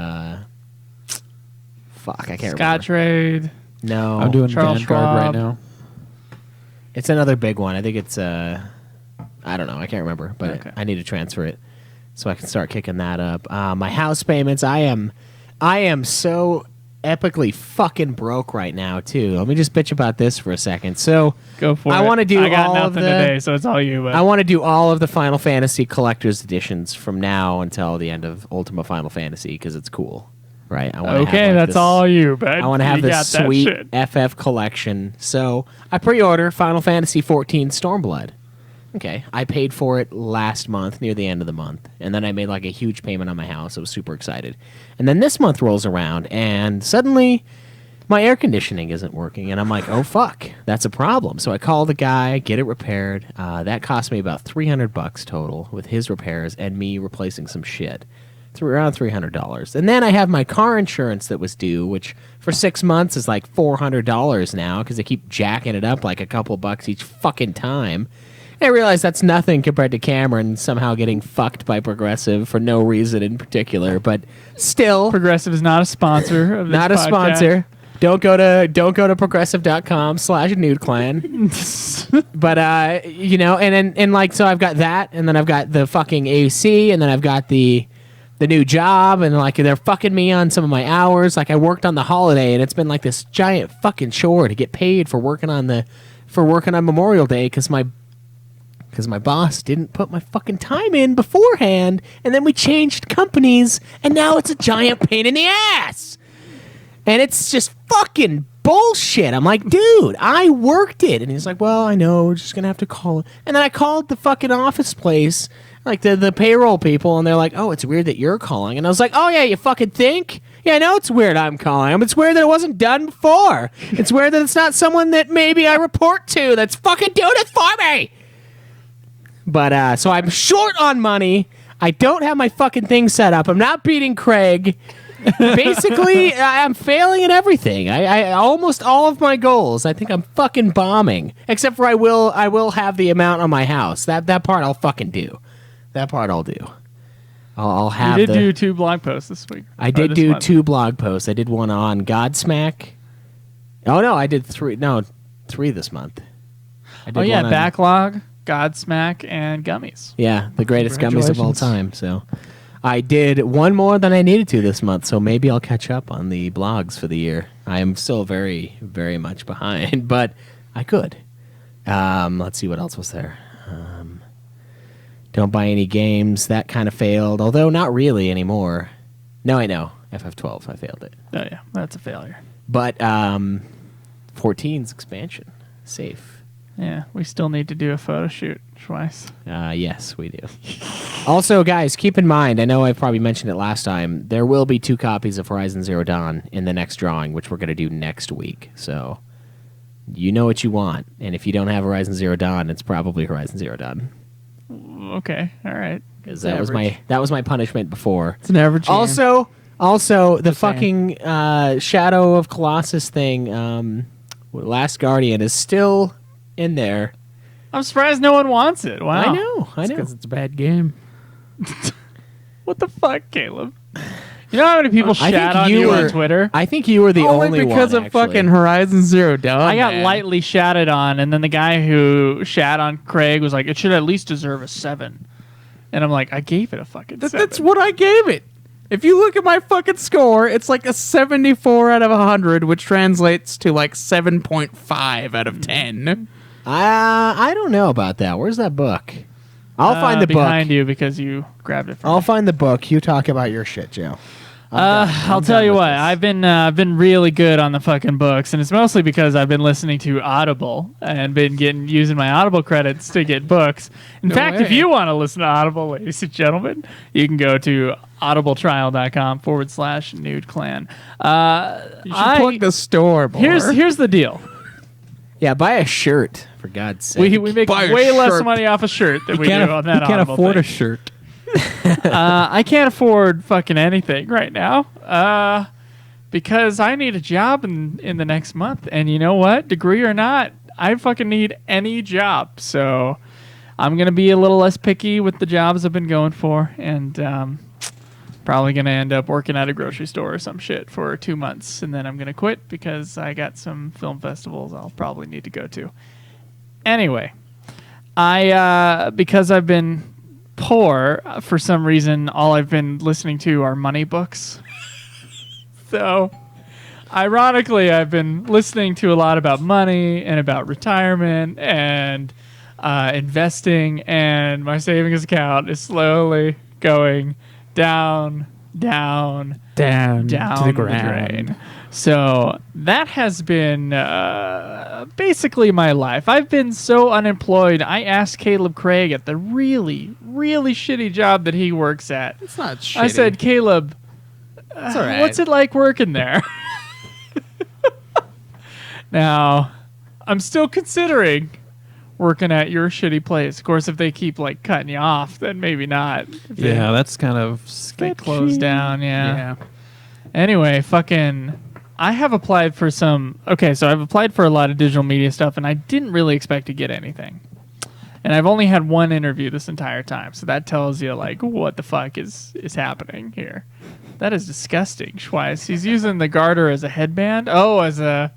fuck, I can't remember. Scottrade. No. I'm doing Charles Vanguard right Schwab. now. It's another big one. I think it's I don't know. I can't remember, but Okay. I need to transfer it so I can start kicking that up. My house payments. I am so epically fucking broke right now too. Let me just bitch about this for a second. So Go for it. I want to do I got all of nothing the. today, so it's all you. But I want to do all of the Final Fantasy collector's editions from now until the end of Ultima Final Fantasy because it's cool, right? I wanna have, okay, like, that's this- all you. But I want to have you this got that sweet shit. FF collection. So I pre-order Final Fantasy 14 Stormblood. Okay, I paid for it last month, near the end of the month, and then I made like a huge payment on my house. I was super excited. And then this month rolls around, and suddenly my air conditioning isn't working, and I'm like, oh fuck, that's a problem. So I call the guy, get it repaired. That cost me about $300 total with his repairs and me replacing some shit. Around $300. And then I have my car insurance that was due, which for 6 months is like $400 now because they keep jacking it up like a couple bucks each fucking time. And I realize that's nothing compared to Cameron somehow getting fucked by Progressive for no reason in particular, but still Progressive is not a sponsor of this not a podcast. sponsor. Don't go to progressive.com/nudeclan. But you know, and like so I've got that, and then I've got the fucking AC, and then I've got the new job, and like they're fucking me on some of my hours. Like I worked on the holiday, and it's been like this giant fucking chore to get paid for working on Memorial Day because my boss didn't put my fucking time in beforehand, and then we changed companies, and now it's a giant pain in the ass. And it's just fucking bullshit. I'm like, dude, I worked it. And he's like, well, I know, we're just going to have to call it. And then I called the fucking office place, like the payroll people, and they're like, oh, it's weird that you're calling. And I was like, oh, yeah, you fucking think? Yeah, I know it's weird I'm calling. It's weird that it wasn't done before. It's weird that it's not someone that maybe I report to that's fucking doing it for me. But so I'm short on money. I don't have my fucking thing set up. I'm not beating Craig. Basically, I'm failing at everything. I almost all of my goals. I think I'm fucking bombing. Except for I will have the amount on my house. That part I'll fucking do. That part I'll do. I'll have. You did do 2 blog posts this week. I did do month. 2 blog posts. I did one on Godsmack. Oh no, I did 3. No, 3 this month. I did one on, Backlog, Godsmack, and Gummies. Yeah, the greatest gummies of all time. So I did one more than I needed to this month. So maybe I'll catch up on the blogs for the year. I am still very, very much behind, but I could. Let's see what else was there. Don't buy any games. That kind of failed, although not really anymore. No, I know. FF12, I failed it. Oh yeah, that's a failure. But 14's expansion, safe. Yeah, we still need to do a photo shoot twice. Yes, we do. Also, guys, keep in mind, I know I probably mentioned it last time, there will be 2 copies of Horizon Zero Dawn in the next drawing, which we're going to do next week. So you know what you want. And if you don't have Horizon Zero Dawn, it's probably Horizon Zero Dawn. Okay, all right. Because that was my punishment before. It's an average. Also, the fucking Shadow of Colossus thing, Last Guardian, is still in there. I'm surprised no one wants it. Wow. I know. Because it's a bad game. What the fuck, Caleb? You know how many people shat on you on Twitter? I think you were the only one, because of fucking Horizon Zero Dawn. I got lightly shatted on, and then the guy who shat on Craig was like, it should at least deserve a 7. And I'm like, I gave it a fucking 7. That's what I gave it. If you look at my fucking score, it's like a 74 out of 100, which translates to like 7.5 out of 10. I don't know about that. Where's that book? I'll find the book behind you because you grabbed it from I'll me. find the book. You talk about your shit, Joe. I'll tell you what. I've been really good on the fucking books, and it's mostly because I've been listening to Audible and been using my Audible credits to get books. In fact, if you want to listen to Audible, ladies and gentlemen, you can go to audibletrial.com/NudeClan. You should plug the store more. Here's the deal. Yeah, buy a shirt, for God's sake. We make Buy a way less shirt. money off a shirt than we do on that You can't Audible afford thing. a shirt. I can't afford fucking anything right now because I need a job in the next month. And you know what? Degree or not, I fucking need any job. So I'm going to be a little less picky with the jobs I've been going for. And probably going to end up working at a grocery store or some shit for 2 months. And then I'm going to quit because I got some film festivals I'll probably need to go to. Anyway, because I've been poor, for some reason all I've been listening to are money books. So ironically, I've been listening to a lot about money and about retirement and investing, and my savings account is slowly going down to the ground. drain. So that has been basically my life. I've been so unemployed. I asked Caleb Craig at the really, really shitty job that he works at. It's not shitty. I said, Caleb, It's all right. what's it like working there? Now, I'm still considering working at your shitty place. Of course, if they keep like cutting you off, then maybe not. If they Yeah, that's kind of get sketchy. closed down, Yeah. Anyway, I have applied for some. Okay, so I've applied for a lot of digital media stuff, and I didn't really expect to get anything. And I've only had one interview this entire time, so that tells you like what the fuck is happening here. That is disgusting, Schweiss. He's using the garter as a headband. Oh, as a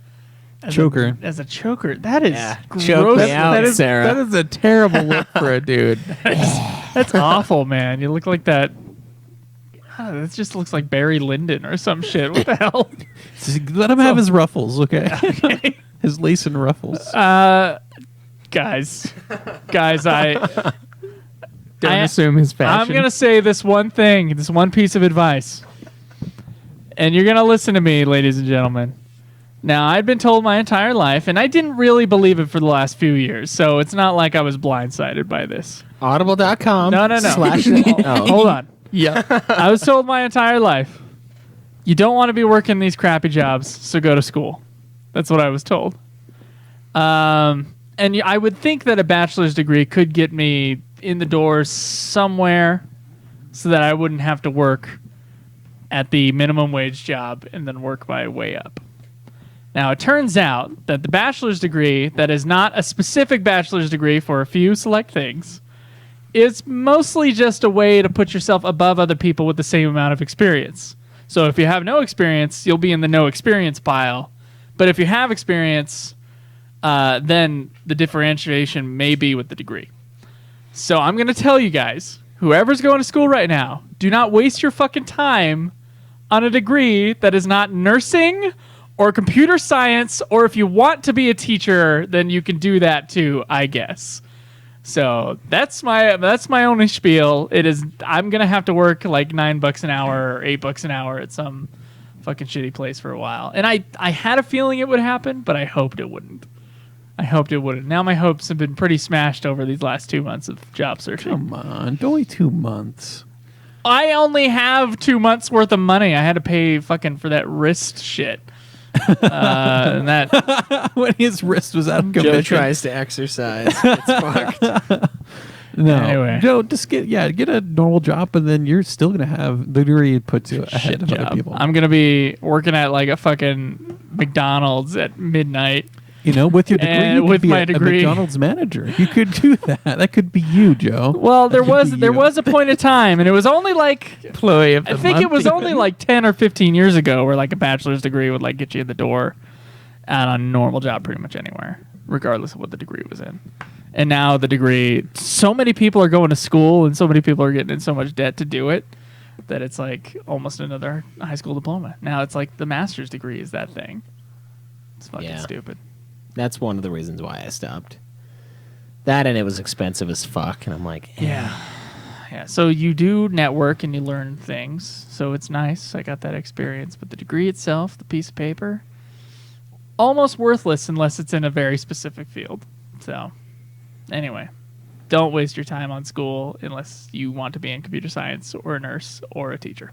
Choker. As a choker. That is gross. Choke me out, That is, Sarah. that is a terrible look for a dude. That's awful, man. You look like that. That just looks like Barry Lyndon or some shit. What the hell? Let him have his ruffles, okay? His lace and ruffles. Guys, I Don't assume his fashion. I'm going to say this one thing, this one piece of advice. And you're going to listen to me, ladies and gentlemen. Now, I'd been told my entire life, and I didn't really believe it for the last few years, so it's not like I was blindsided by this. Audible.com. No. Hold on. Yeah. I was told my entire life, you don't want to be working these crappy jobs, so go to school. That's what I was told. And I would think that a bachelor's degree could get me in the door somewhere so that I wouldn't have to work at the minimum wage job and then work my way up. Now, it turns out that the bachelor's degree that is not a specific bachelor's degree for a few select things is mostly just a way to put yourself above other people with the same amount of experience. So if you have no experience, you'll be in the no experience pile. But if you have experience, then the differentiation may be with the degree. So I'm going to tell you guys, whoever's going to school right now, do not waste your fucking time on a degree that is not nursing or computer science, or if you want to be a teacher, then you can do that too, I guess. So that's my only spiel. It is, I'm gonna have to work like $9 an hour or $8 an hour at some fucking shitty place for a while. And I had a feeling it would happen, but I hoped it wouldn't. Now my hopes have been pretty smashed over these last 2 months of job searching. Come on, only 2 months. I only have 2 months worth of money. I had to pay fucking for that wrist shit. And that When his wrist was out of Joe commission. tries to exercise. It's fucked. No, Anyway. Joe, just get a normal job, and then you're still gonna have the degree puts you ahead shit of other job. people. I'm gonna be working at like a fucking McDonald's at midnight. You know, with your degree, And you could with be my a degree- McDonald's manager. You could do that. That could be you, Joe. Well, there That could be you. was a point of time, and it was only like Employee of I the think it month was even. only like 10 or 15 years ago where like a bachelor's degree would like get you in the door at a normal job pretty much anywhere, regardless of what the degree was in. And now the degree, so many people are going to school and so many people are getting in so much debt to do it that it's like almost another high school diploma. Now it's like the master's degree is that thing. It's fucking Yeah. stupid. That's one of the reasons why I stopped. That and it was expensive as fuck, and I'm like, Yeah. Yeah. So you do network and you learn things. So it's nice. I got that experience. But the degree itself, the piece of paper, almost worthless unless it's in a very specific field. So anyway, don't waste your time on school unless you want to be in computer science or a nurse or a teacher.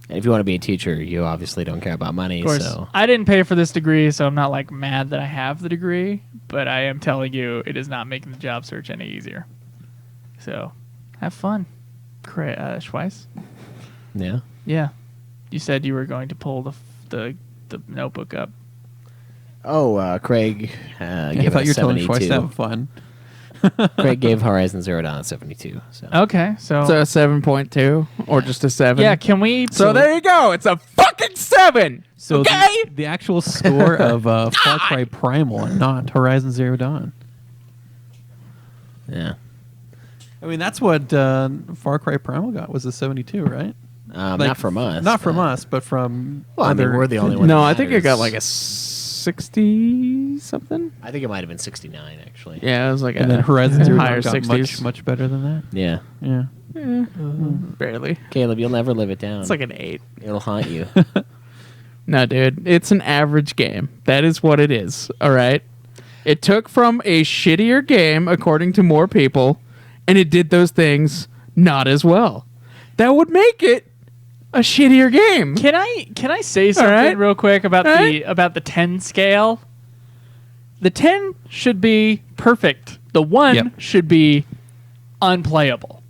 And if you want to be a teacher, you obviously don't care about money. Of course, So I didn't pay for this degree, so I'm not like mad that I have the degree, but I am telling you it is not making the job search any easier. So have fun, Schweiss. yeah. Yeah, you said you were going to pull the notebook up. Oh, Craig I gave thought it you a were telling Schweiss 72. to have fun. Craig gave Horizon Zero Dawn a 72. So Okay, so, So a 7.2 or just a 7? yeah, can we? So there you go. It's a fucking 7. So Okay. the actual score of Far Cry Primal and not Horizon Zero Dawn. yeah. I mean, that's what Far Cry Primal got, was a 72, right? Like, Not from us. Not from but- us, but from Well, I mean, other- we're the only one. No, that I think it got matters. like a 60 something. I think it might have been 69 actually. Yeah, it was like And a then Horizon Zero higher Dawn got 60s. much better than that. Yeah. Yeah. Barely. Caleb, you'll never live it down. It's like an 8. It'll haunt you. No, dude, it's an average game. That is what it is. All right. It took from a shittier game, according to more people, and it did those things not as well. That would make it a shittier game. Can I say something right. real quick about All the 10 scale? The 10 should be perfect. The 1 Yep. should be unplayable.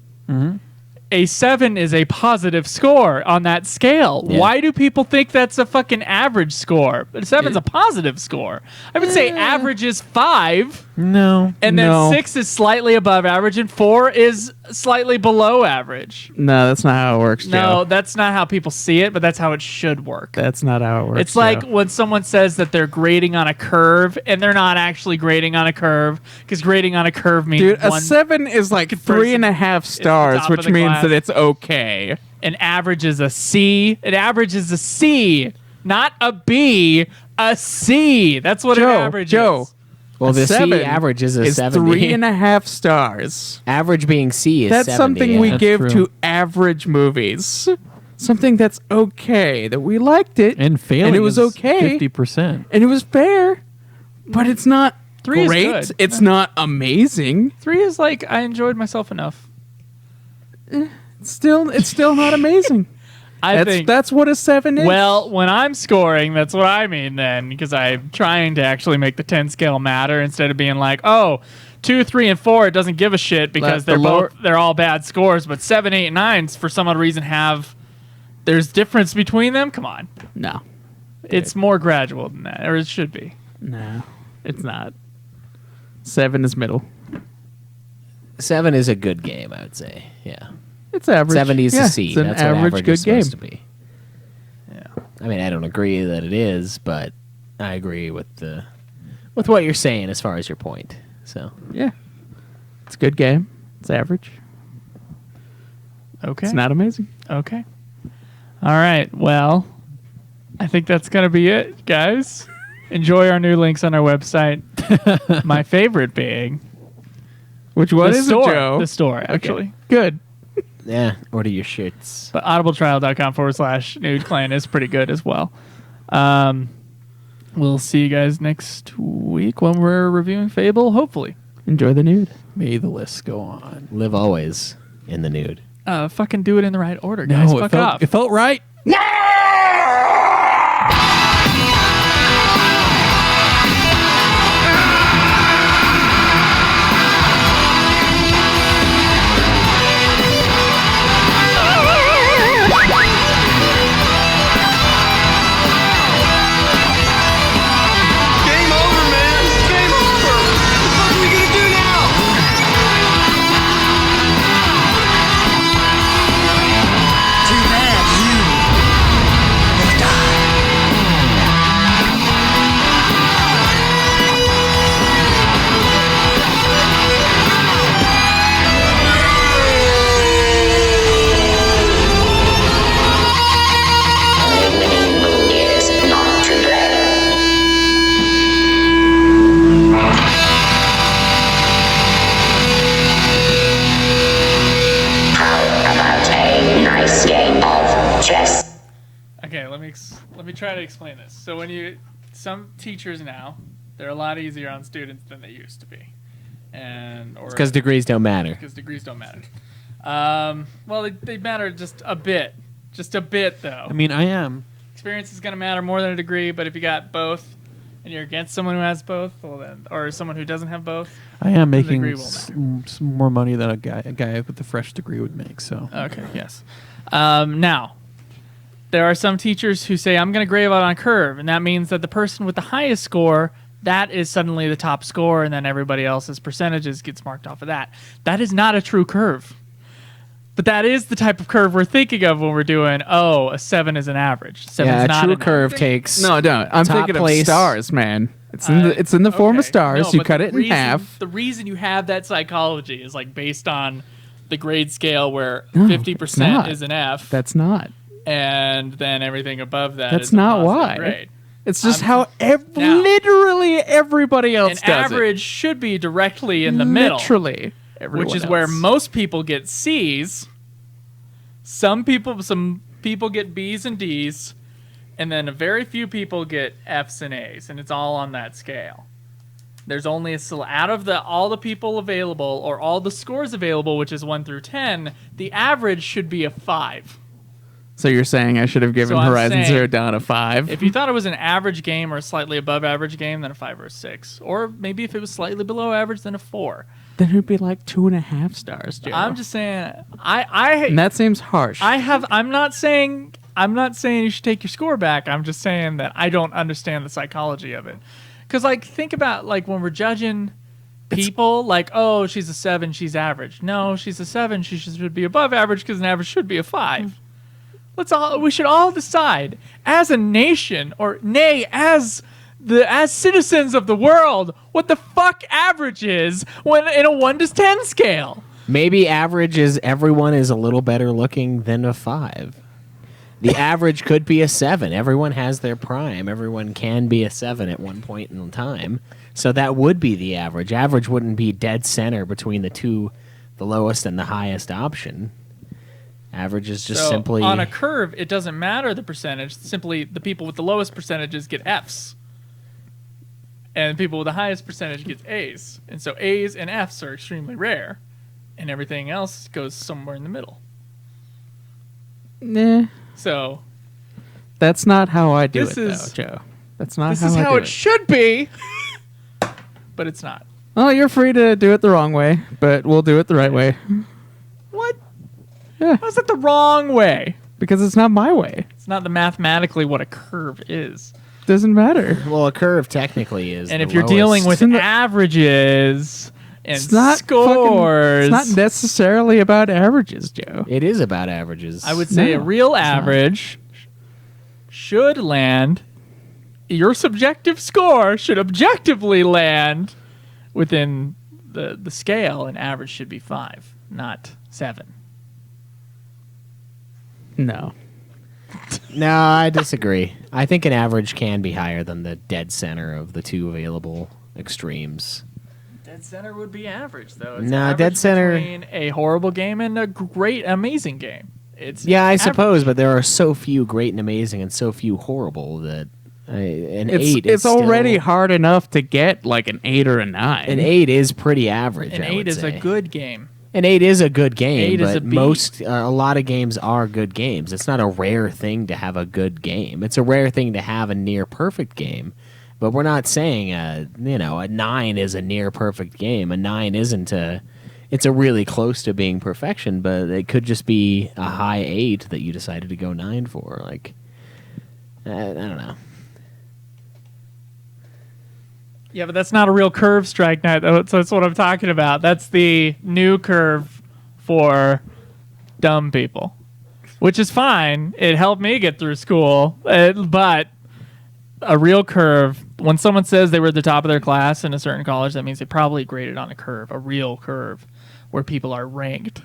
A 7 is a positive score on that scale. Yeah. Why do people think that's a fucking average score? But a 7's a positive score. I would say average is 5, No. and then No. 6 is slightly above average, and 4 is slightly below average. No, that's not how it works, Joe. No, that's not how people see it, but that's how it should work. That's not how it works. It's like Joe. when someone says that they're grading on a curve, and they're not actually grading on a curve, because grading on a curve means Dude, a one, 7 is like person 3.5 stars, top of which the means class. that it's okay. an average is a C. An average is a C, not a B, a C. That's what an average Joe, is. Well, the C 7 average is a is 70. 3.5 stars. Average being C is That's 70. something we yeah. That's give true. to average movies. Something that's okay, that we liked it, And failing and it was is okay, 50%. and it was fair, but it's not 3 is great. good. It's not amazing. 3 is like, I enjoyed myself enough. It's still not amazing. I think. That's what a 7 is. Well, when I'm scoring, that's what I mean then, because I'm trying to actually make the 10 scale matter instead of being like, oh, 2, 3, and 4, it doesn't give a shit because they're all bad scores. But 7, 8, and 9, for some odd reason, there's difference between them. Come on, No. it's more gradual than that, or it should be. No. It's not. 7 is middle. 7 is a good game, I would say. Yeah. It's average. 70 is a C. It's an That's average what average good is game. supposed to be. Yeah. I mean, I don't agree that it is, but I agree with what you're saying as far as your point. So Yeah. It's a good game. It's average. Okay. It's not amazing. Okay. All right. Well, I think that's going to be it, guys. Enjoy our new links on our website. My favorite being Which one the is store. it, Joe? The store, actually. Okay. Good. yeah, order your shirts. But audibletrial.com/nude clan is pretty good as well. We'll see you guys next week when we're reviewing Fable, hopefully. Enjoy the nude. May the list go on. Live always in the nude. Fucking do it in the right order, guys. No, Fuck off. it felt right. Game over, man. Game over. What are we gonna do now? Too bad you will die. Winning is not to blame. How about a nice game of chess? Okay, let me try to explain this. So some teachers now, they're a lot easier on students than they used to be, Because degrees don't matter. because degrees don't matter. Well, they matter just a bit though. I mean, I am. Experience is going to matter more than a degree, but if you got both and you're against someone who has both, well then, or someone who doesn't have both. I am The making degree won't matter. some more money than a guy with a fresh degree would make. So Okay, yes. Now, there are some teachers who say, I'm going to grade out on a curve, and that means that the person with the highest score, that is suddenly the top score, and then everybody else's percentages gets marked off of that. That is not a true curve. But that is the type of curve we're thinking of when we're doing, a 7 is an average. 7's Yeah, a not true an curve average. takes. No, don't. I'm Top thinking place. of stars, man. It's in the form of Okay. stars. No, You but cut the it in reason- half. The reason you have that psychology is like based on the grade scale where No, 50% it's not. is an F, That's not. and then everything above that That's is a not positive why. grade. It's just I'm- how Now- literally everybody else An does average should be directly it. in the middle, Literally. Everyone which is where else. most people get C's. Some people get B's and D's, and then a very few people get F's and A's, and it's all on that scale. There's only out of all the people available, or all the scores available, which is 1 through 10, the average should be a 5. So you're saying I should have given So I'm Horizon saying- Zero Dawn a 5? If you thought it was an average game or a slightly above average game, then a 5 or a 6. Or maybe if it was slightly below average, then a 4. then it'd be like 2.5 stars, Joe. I'm just saying, and that seems harsh. I'm not saying you should take your score back. I'm just saying that I don't understand the psychology of it. Cuz like think about like when we're judging people like, "Oh, she's a 7, she's average." No, she's a 7, she should be above average cuz an average should be a 5. We should all decide as a nation or nay as citizens of the world what the fuck average is when in a 1 to 10 scale. Maybe average is everyone is a little better looking than a 5. The average could be a 7. Everyone has their prime. Everyone can be a 7 at one point in time. So that would be the average. Average wouldn't be dead center between the lowest and the highest option. Average is just So simply on a curve, it doesn't matter the percentage. Simply, the people with the lowest percentages get Fs, and the people with the highest percentage get A's. And so A's and Fs are extremely rare, and everything else goes somewhere in the middle. Nah, So that's not how I do This it, is- though, Joe. That's not this how is I how do it should be, but it's not. Oh, you're free to do it the wrong way, but we'll do it the right way. What? Yeah. How's that the wrong way? Because it's not my way. It's not the mathematically what a curve is. Doesn't matter. Well, a curve technically is. And the if you're lowest. dealing with averages and It's not scores, It's not necessarily about averages, Joe. It is about averages. I would say a No, real average should land. Your subjective score should objectively land within the scale, and average should be 5, not 7. No. No, I disagree. I think an average can be higher than the dead center of the two available extremes. Dead center would be average, though. Nah, average dead center- between a horrible game and a great, amazing game. It's Yeah, I average. suppose, but there are so few great and amazing and so few horrible that an 8 is It's already still- hard enough to get like an 8 or a 9. An 8 is pretty average. An I 8 would is a say. good game. An 8 is a good game, 8 is but a B. a lot of games are good games. It's not a rare thing to have a good game. It's a rare thing to have a near perfect game. But we're not saying a 9 is a near perfect game. A 9 isn't a. It's a really close to being perfection, but it could just be a high 8 that you decided to go 9 for. Like, I don't know. Yeah, but that's not a real curve strike night, though. So that's what I'm talking about. That's the new curve for dumb people, which is fine. It helped me get through school. But a real curve, when someone says they were at the top of their class in a certain college, that means they probably graded on a curve, a real curve, where people are ranked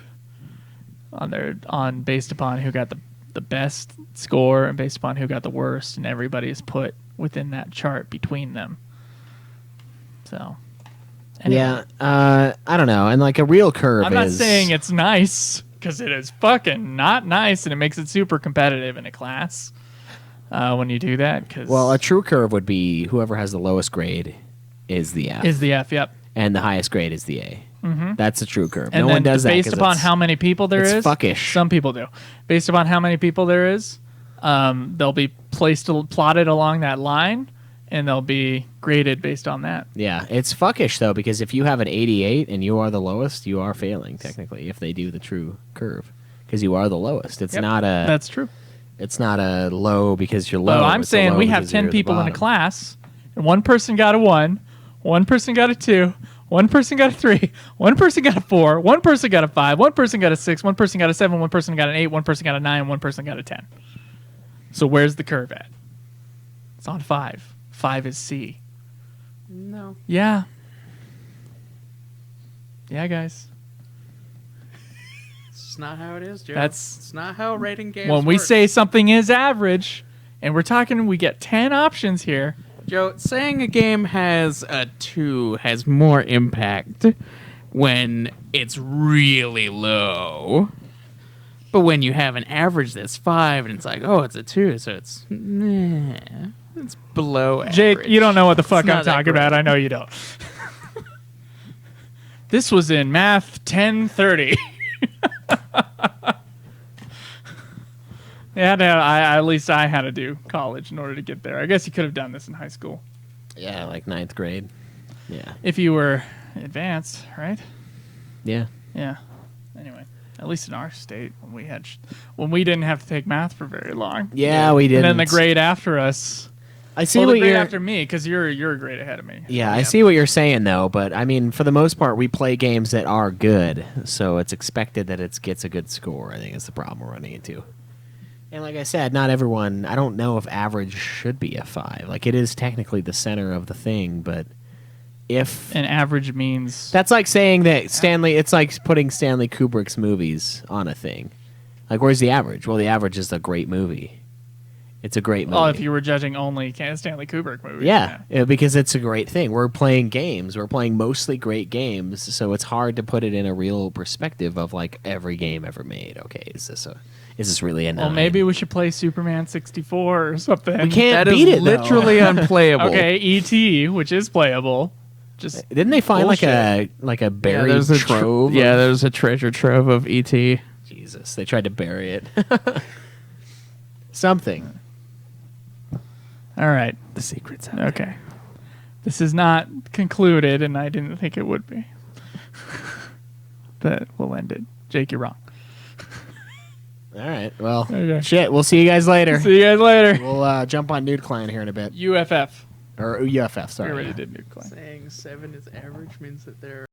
on based upon who got the best score and based upon who got the worst, and everybody is put within that chart between them. So, anyway. Yeah, I don't know. And like a real curve I'm not is. saying it's nice, because it is fucking not nice, and it makes it super competitive in a class when you do that. Cause Well, a true curve would be whoever has the lowest grade is the F, is the F, yep. and the highest grade is the A. Mm-hmm. That's a true curve. And no then one does that based 'cause upon it's- how many people there it's is. fuckish. Some people do. Based upon how many people there is, they'll be plotted along that line, and they'll be graded based on that. Yeah, it's fuckish though, because if you have an 88 and you are the lowest, you are failing technically if they do the true curve, because you are the lowest. It's Yep, not a. That's true. It's not a low because you're low. So I'm it's a saying low we have because you're 10 at the people in a bottom. class, and one person got a 1, one person got a 2, one person got a 3, one person got a 4, one person got a 5, one person got a 6, one person got a 7, one person got an 8, one person got a 9, one person got a 10. So where's the curve at? It's on 5. 5 is C. No. Yeah. Yeah, guys. It's not how it is, Joe. That's- it's not how rating games When we work. say something is average, and we're talking, we get 10 options here. Joe, saying a game has a 2 has more impact when it's really low. But when you have an average that's 5 and it's like, oh, it's a 2, so it's it's below average. Jake, you don't know what the fuck It's not I'm that talking great. about. I know you don't. This was in math 1030. Yeah, no, at least I had to do college in order to get there. I guess you could have done this in high school Yeah, like 9th grade. Yeah, if you were advanced, right? yeah. Yeah. Anyway, at least in our state, when we didn't have to take math for very long. Yeah, we didn't. And then the grade after us. I see Well, what the grade you're. after me, because you're a grade ahead of me. Yeah, I see what you're saying though, but I mean, for the most part, we play games that are good, so it's expected that it gets a good score. I think is the problem we're running into. And like I said, not everyone. I don't know if average should be a 5. Like it is technically the center of the thing, but if And average means that's like saying that Stanley, it's like putting Stanley Kubrick's movies on a thing. Like, where's the average? Well, the average is a great movie. It's a great movie. Oh, if you were judging only Stanley Kubrick movies. Yeah, because it's a great thing. We're playing games. We're playing mostly great games, so it's hard to put it in a real perspective of like every game ever made. Okay, is this really a 9? Well, maybe we should play Superman 64 or something. we can't That beat is it. though. literally unplayable. Okay, E.T., which is playable. Just Didn't they find like a Yeah, buried there's a trove? yeah, of- there's a treasure trove of E ET. Jesus, they tried to bury it. Something. all right. The secret's out. Okay. This is not concluded, and I didn't think it would be. But we'll end it. Jake, you're wrong. All right. Well, Okay. shit. We'll see you guys later. See you guys later. We'll jump on Nude Client here in a bit. UFF. Or UFF, We sorry. already did Nude Client. Saying 7 is average means that there